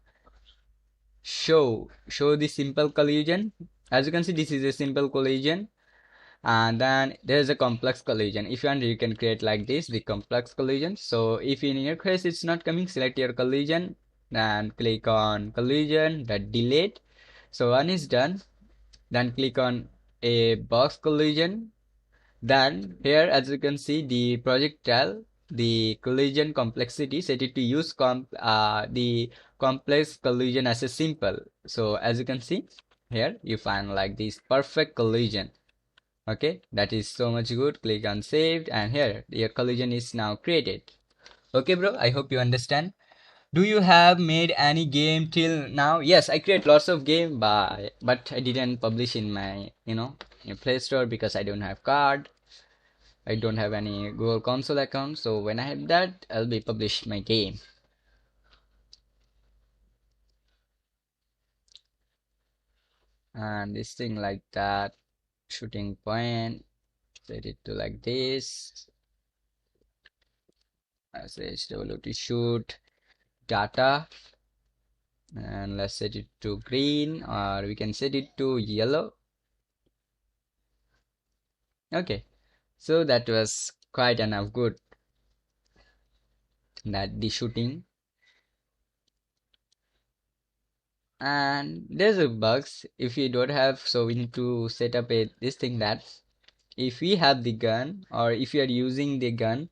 Speaker 1: Show the simple collision. As you can see, this is a simple collision, and then there's a complex collision. If you want, you can create like this, the complex collision. So if in your case it's not coming, select your collision and click on collision that delete. So one is done. Then click on a box collision. Then here, as you can see, the projectile, the collision complexity, set it to use the complex collision as a simple. So as you can see here, you find like this perfect collision. Okay, that is so much good. Click on saved, and here your collision is now created. Okay, bro, I hope you understand. Do you have made any game till now? Yes, I create lots of game, but I didn't publish in my in Play Store because I don't have card. I don't have any Google Console account, so when I have that, I'll be publish my game. And this thing like that, shooting point, set it to like this. I say HWT shoot data, and let's set it to green, or we can set it to yellow. Okay, so that was quite enough good. That the shooting, and there's a bugs if you don't have, so we need to set up a this thing that if we have the gun or if you are using the gun,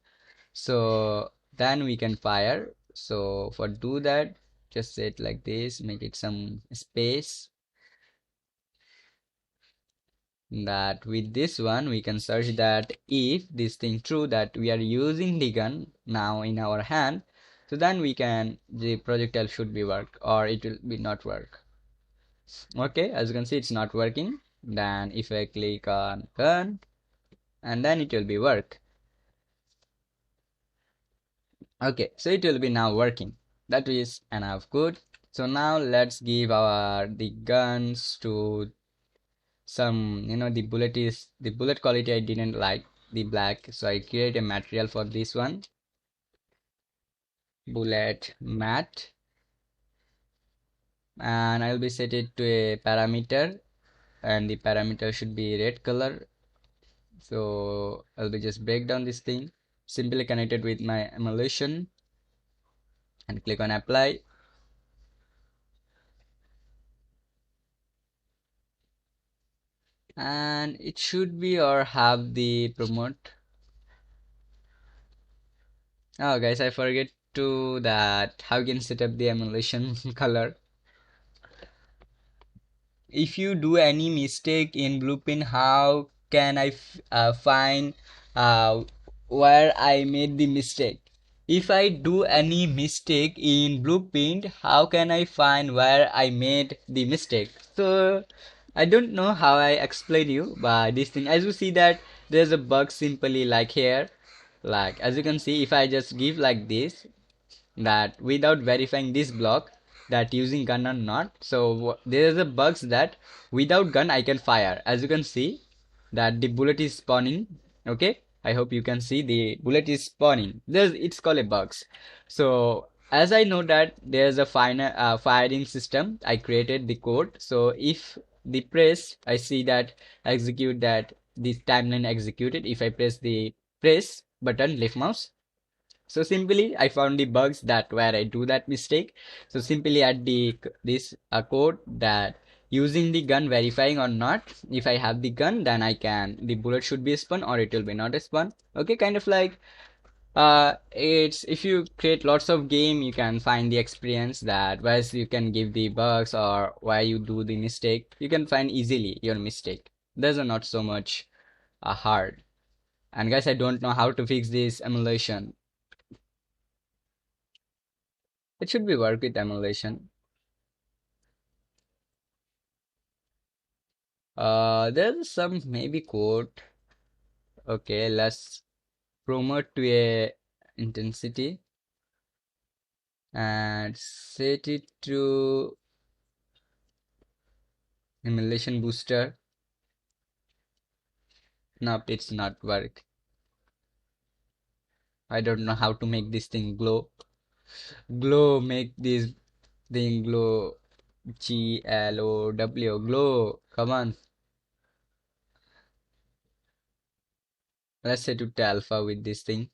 Speaker 1: so then we can fire. So for do that, just set like this, make it some space, that with this one we can search that if this thing true that we are using the gun now in our hand, so then we can the projectile should be work or it will be not work. Okay, as you can see, it's not working. Then if I click on gun, and then it will be work. Okay, so it will be now working. That is enough good. So now let's give our the guns to some, the bullet quality I didn't like the black, so I create a material for this one, bullet matte, and I'll be set it to a parameter, and the parameter should be red color. So I'll be just break down this thing, simply connected with my emulation, and click on apply. And it should be or have the promote. Oh guys, I forget to that how you can set up the emulation color. If you do any mistake in Blueprint, how can I find uh, where I made the mistake? If I do any mistake in Blueprint, how can I find where I made the mistake? So I don't know how I explain you, but this thing, as you see that there's a bug simply like here, like as you can see, if I just give like this, that without verifying this block that using gun or not, so there is a bugs that without gun I can fire, as you can see that the bullet is spawning. Okay, I hope you can see the bullet is spawning. There's, it's called a bugs. So as I know that there's a final firing system, I created the code. So if the press, I see that execute, that this timeline executed, if I press the press button left mouse, so simply I found the bugs that where I do that mistake. So simply add the this code that using the gun verifying or not. If I have the gun, then I can, the bullet should be spun or it will be not a spun. Okay, kind of like it's, if you create lots of game, you can find the experience that where you can give the bugs or why you do the mistake. You can find easily your mistake. There's a not so much hard. And guys, I don't know how to fix this emulation. It should be work with emulation. There's some maybe code. Okay, let's promote to a intensity and set it to emulation booster. Nope, it's not work. I don't know how to make this thing glow. Glow, make this thing glow. GLOW, glow. Come on. Let's set it to alpha with this thing.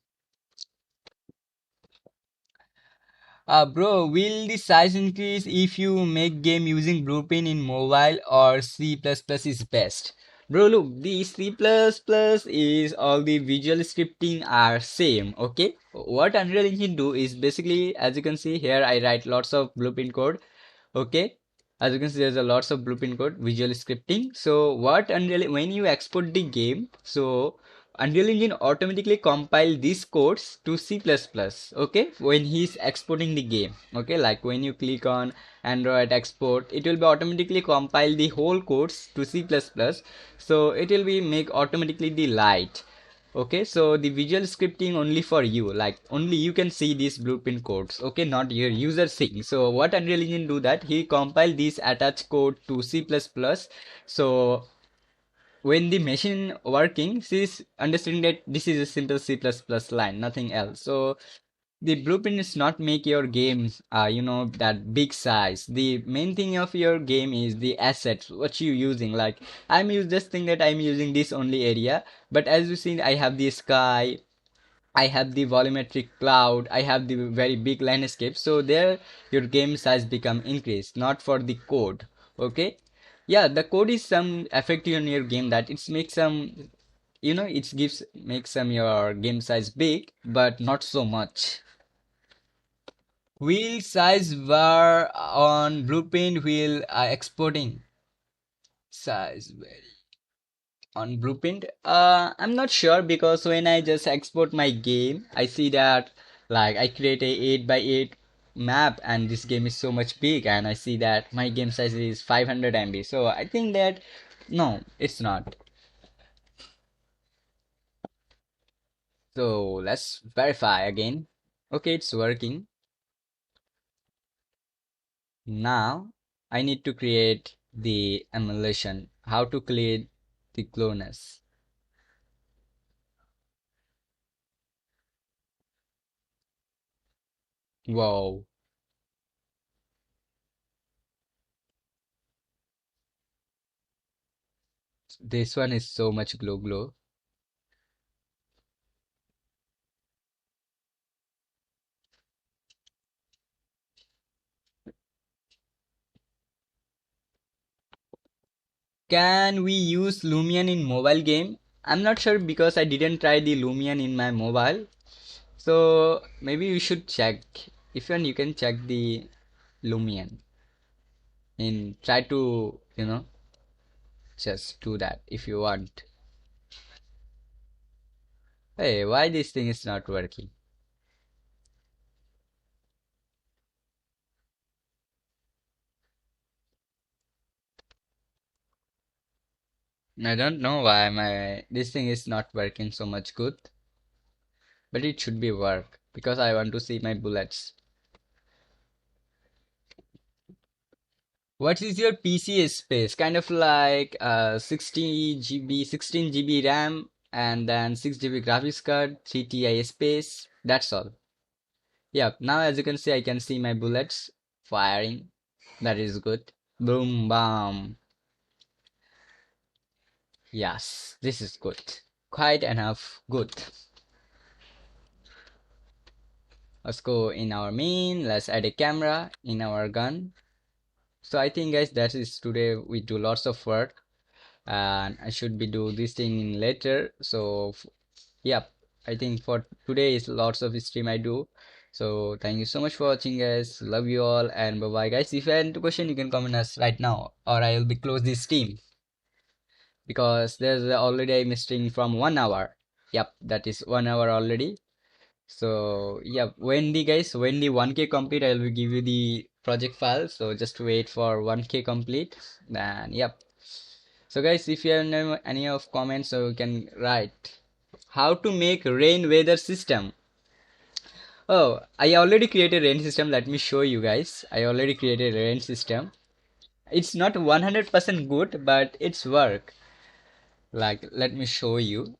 Speaker 1: Bro, will the size increase if you make game using Blueprint in mobile, or C++ is best? Bro, look, the C++ is all the visual scripting are same, okay? What Unreal Engine do is basically, as you can see here, I write lots of Blueprint code, okay? As you can see, there's a lots of Blueprint code, visual scripting. So what Unreal, when you export the game, so Unreal Engine automatically compile these codes to C++, okay, when he's exporting the game, okay, like when you click on Android export, it will be automatically compile the whole codes to C++, so it will be make automatically the light. Okay, so the visual scripting only for you, like only you can see these Blueprint codes, okay, not your user seeing. So what Unreal Engine do that, he compile this attached code to C++, so when the machine working, she's understanding that this is a simple C++ line, nothing else. So the Blueprint is not make your game, that big size. The main thing of your game is the assets, what you using. Like just think that I'm using this only area, but as you see, I have the sky, I have the volumetric cloud, I have the very big landscape. So there your game size become increased, not for the code. Okay. Yeah, the code is some effective on your game that it's makes some, it gives makes some your game size big, but not so much. Wheel size were on Blueprint wheel exporting size on Blueprint. I'm not sure because when I just export my game, I see that like I create a 8 by 8 map and this game is so much big, and I see that my game size is 500 MB. So I think that no, it's not. So let's verify again. Okay, it's working. Now I need to create the emulation. How to create the clonus. Wow, this one is so much glow. Can we use Lumion in mobile game? I'm not sure because I didn't try the Lumion in my mobile. So maybe you should check if you can check the Lumion and try to just do that if you want. Hey, why this thing is not working? I don't know why my this thing is not working so much good, but it should be work because I want to see my bullets. What is your PC space? Kind of like 60 GB, 16 GB RAM, and then 6 GB graphics card, 3 TI space. That's all. Yeah, now as you can see, I can see my bullets firing. That is good. Boom, bam. Yes, this is good. Quite enough good. Let's go in our main. Let's add a camera in our gun. So I think guys, that is today we do lots of work, and I should be do this thing in later. So yeah, I think for today is lots of stream I do. So thank you so much for watching guys. Love you all and bye bye guys. If you have any question you can comment us right now or I will be close this stream because there's already a stream from 1 hour. Yep, that is 1 hour already. So yeah, when the guys, when the 1K complete, I will give you the project file. So just wait for 1K complete. Then yep. So guys, if you have any of comments, so you can write how to make rain weather system. Oh, I already created rain system. Let me show you guys. I already created rain system. It's not 100% good, but it's work. Like let me show you.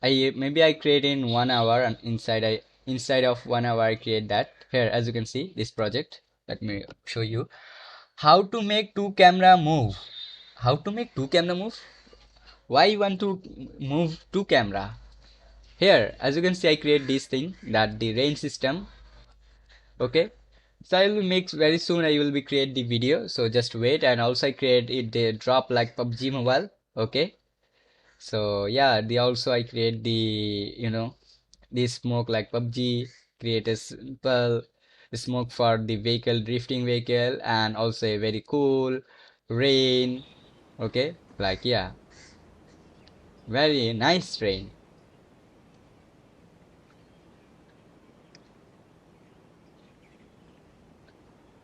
Speaker 1: I maybe I create in 1 hour and inside of 1 hour I create that. Here, as you can see, this project. Let me show you how to make two camera move. How to make two camera move? Why you want to move two camera? Here, as you can see, I create this thing that the range system. Okay, so I will make very soon. I will be create the video. So just wait, and also I create it the drop like PUBG Mobile. Okay, so yeah, the also I create the the smoke like PUBG, create a simple smoke for the vehicle, drifting vehicle, and also a very cool rain. Okay, like yeah, very nice rain.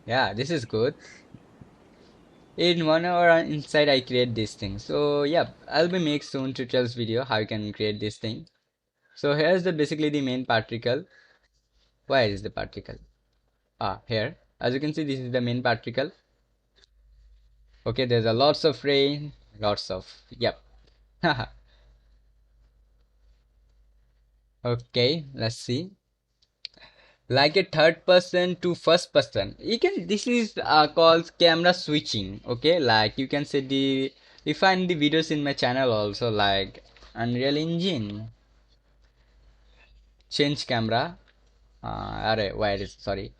Speaker 1: Yeah, this is good. In 1 hour inside I create this thing. So yeah, I'll be make soon tutorials video how you can create this thing. So here's the basically the main particle. Where is the particle? Ah, here. As you can see, this is the main particle. Okay, there's a lots of rain, lots of yep. Okay, let's see. Like a third person to first person. You can this is called camera switching. Okay, like you can see the you find the videos in my channel also like Unreal Engine change camera. Array, where is sorry.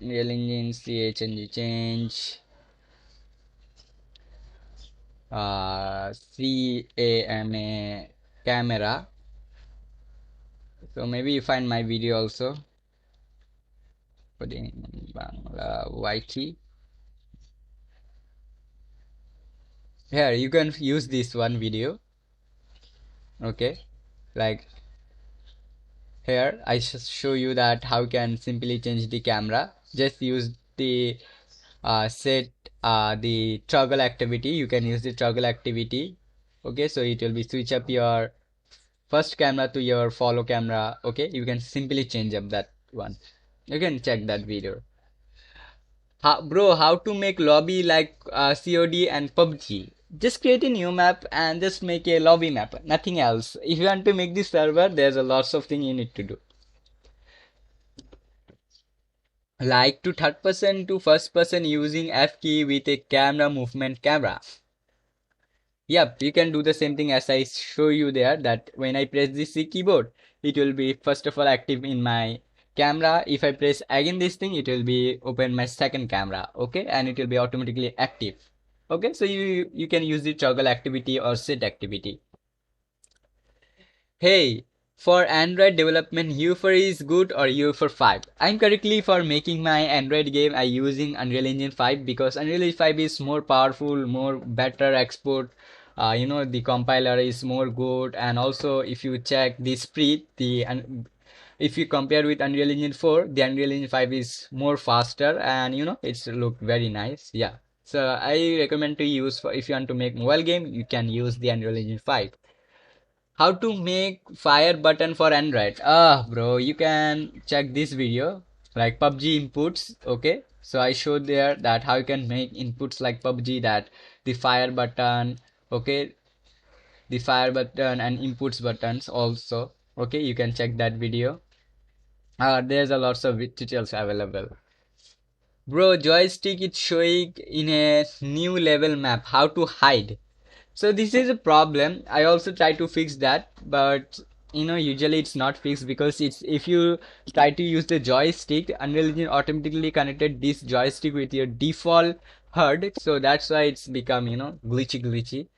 Speaker 1: Unreal Engine CHNG change CAMA camera. So maybe you find my video also. Put in Bangla YT. Here you can use this one video. Okay, like here I show you that how can simply change the camera. Just use the set the toggle activity. You can use the toggle activity. Okay, so it will be switch up your first camera to your follow camera. Okay, you can simply change up that one. You can check that video. Bro, how to make lobby like COD and PUBG? Just create a new map and just make a lobby map. Nothing else. If you want to make this server, there's a lots of thing you need to do. Like to third person to first person using F key with a camera movement camera. Yep, you can do the same thing as I show you there that when I press the C keyboard, it will be first of all active in my camera. If I press again this thing, it will be open my second camera. Okay, and it will be automatically active. Okay, so you can use the toggle activity or set activity. Hey, for Android development, U4 is good or U4 5? I'm currently for making my Android game, I using Unreal Engine 5 because Unreal Engine 5 is more powerful, more better export. The compiler is more good, and also if you check the speed, if you compare with Unreal Engine 4, the Unreal Engine 5 is more faster, and it's look very nice. Yeah. So I recommend to use for if you want to make mobile game, you can use the Unreal Engine 5. How to make fire button for Android? Bro, you can check this video like PUBG inputs. Okay, so I showed there that how you can make inputs like PUBG, that the fire button. Okay, the fire button and inputs buttons also. Okay, you can check that video. There's a lots of tutorials available. Bro, joystick is showing in a new level map. How to hide? So this is a problem. I also try to fix that, but usually it's not fixed because it's if you try to use the joystick, Unreal Engine automatically connected this joystick with your default HUD, so that's why it's become glitchy.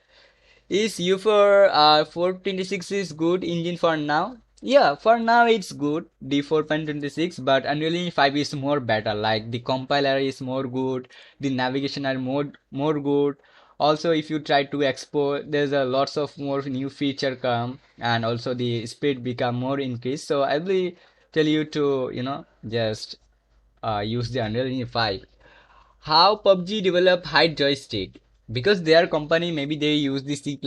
Speaker 1: Is U for 426 is good engine for now? Yeah, for now it's good, the 4.26, but Unreal Engine 5 is more better. Like the compiler is more good, the navigation are more good. Also, if you try to export, there's a lots of more new feature come, and also the speed become more increased. So I will tell you to just use the Unreal Engine 5. How PUBG develop hide joystick? Because their company, maybe they use the C++,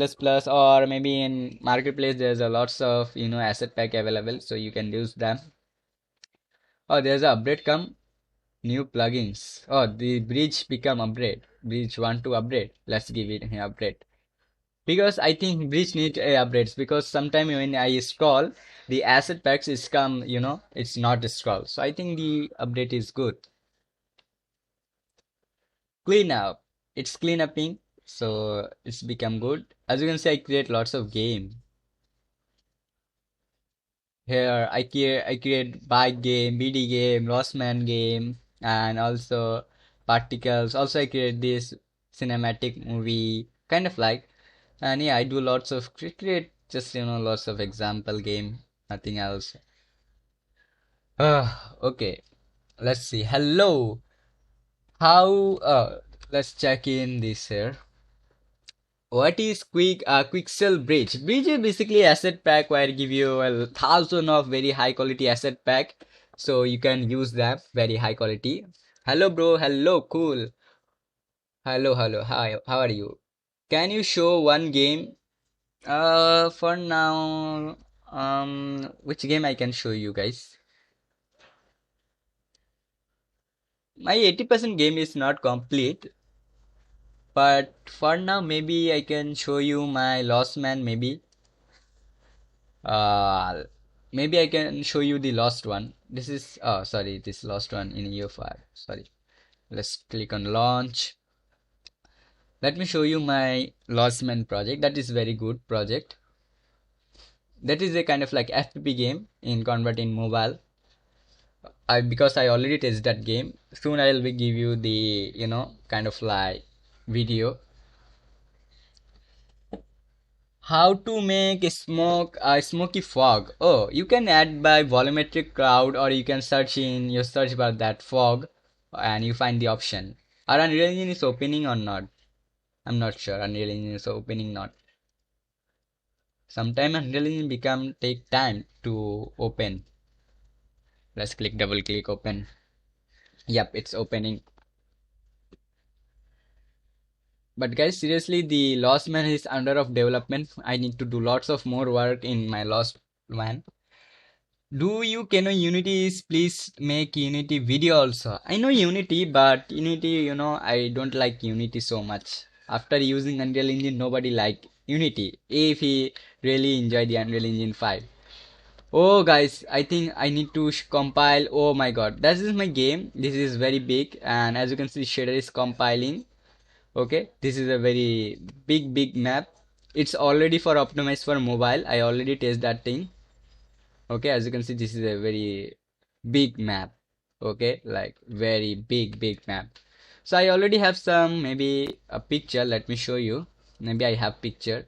Speaker 1: or maybe in marketplace there's a lots of asset pack available, so you can use them. Oh, there's a update come, new plugins. Oh, the bridge become upgrade. Bridge want to upgrade. Let's give it an upgrade. Because I think bridge need upgrades, because sometime when I scroll, the asset packs is come, it's not scroll. So I think the update is good. Clean up. It's clean upping, so it's become good. As you can see, I create lots of game. Here I create bike game, BD game, Lost Man game, and also particles. Also I create this cinematic movie, kind of like. And yeah, I do lots of create just lots of example game, nothing else. Okay, let's see. Hello. How let's check in this here. What is Quixel Bridge? Bridge is basically asset pack where give you 1,000 of very high quality asset pack, so you can use that very high quality. Hello, bro. Hello, cool. Hello, hello. Hi, how are you? Can you show one game? For now, which game I can show you guys? My 80% game is not complete, but for now, maybe I can show you my Lost Man, maybe. Uh, Maybe I can show you the lost one. This is, oh, sorry, this lost one in EU5. Sorry. Let's click on launch. Let me show you my Lost Man project. That is very good project. That is a kind of like FPP game in convert in mobile. Because I already tested that game. Soon I will be give you the, kind of like video. How to make a smoky fog? Oh, you can add by volumetric cloud, or you can search in your search bar that fog, and you find the option. Are Unreal Engine is opening or not? I'm not sure. Unreal Engine is opening not. Sometime Unreal Engine become take time to open. Let's click double click open. Yep, it's opening. But guys, seriously, the Lost Man is under of development. I need to do lots of more work in my Lost Man. Do you know Unity is please make Unity video also? I know Unity, but Unity, I don't like Unity so much. After using Unreal Engine, nobody like Unity. If he really enjoy the Unreal Engine 5. Oh guys, I think I need to compile. Oh my god, this is my game. This is very big, and as you can see, shader is compiling. Okay, this is a very big map. It's already for optimized for mobile. I already test that thing. Okay, as you can see, this is a very big map. Okay, like very big map. So I already have some, maybe a picture. Let me show you. Maybe I have picture.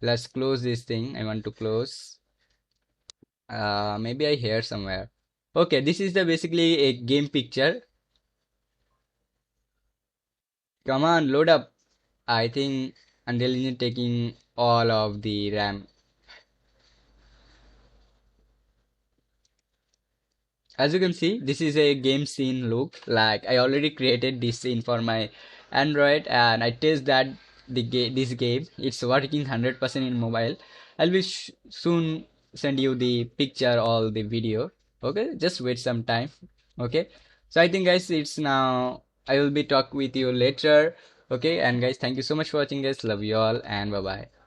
Speaker 1: Let's close this thing. I want to close. Maybe I hear somewhere. Okay, this is the basically a game picture. Come on, load up. I think Unreal Engine taking all of the RAM. As you can see, this is a game scene look. Like I already created this scene for my Android, and I test that this game it's working 100% in mobile. I'll be soon send you the picture or the video. Okay, just wait some time. Okay, so I think guys, it's now. I will be talk with you later. Okay, and guys, thank you so much for watching. Guys, love you all, and bye bye.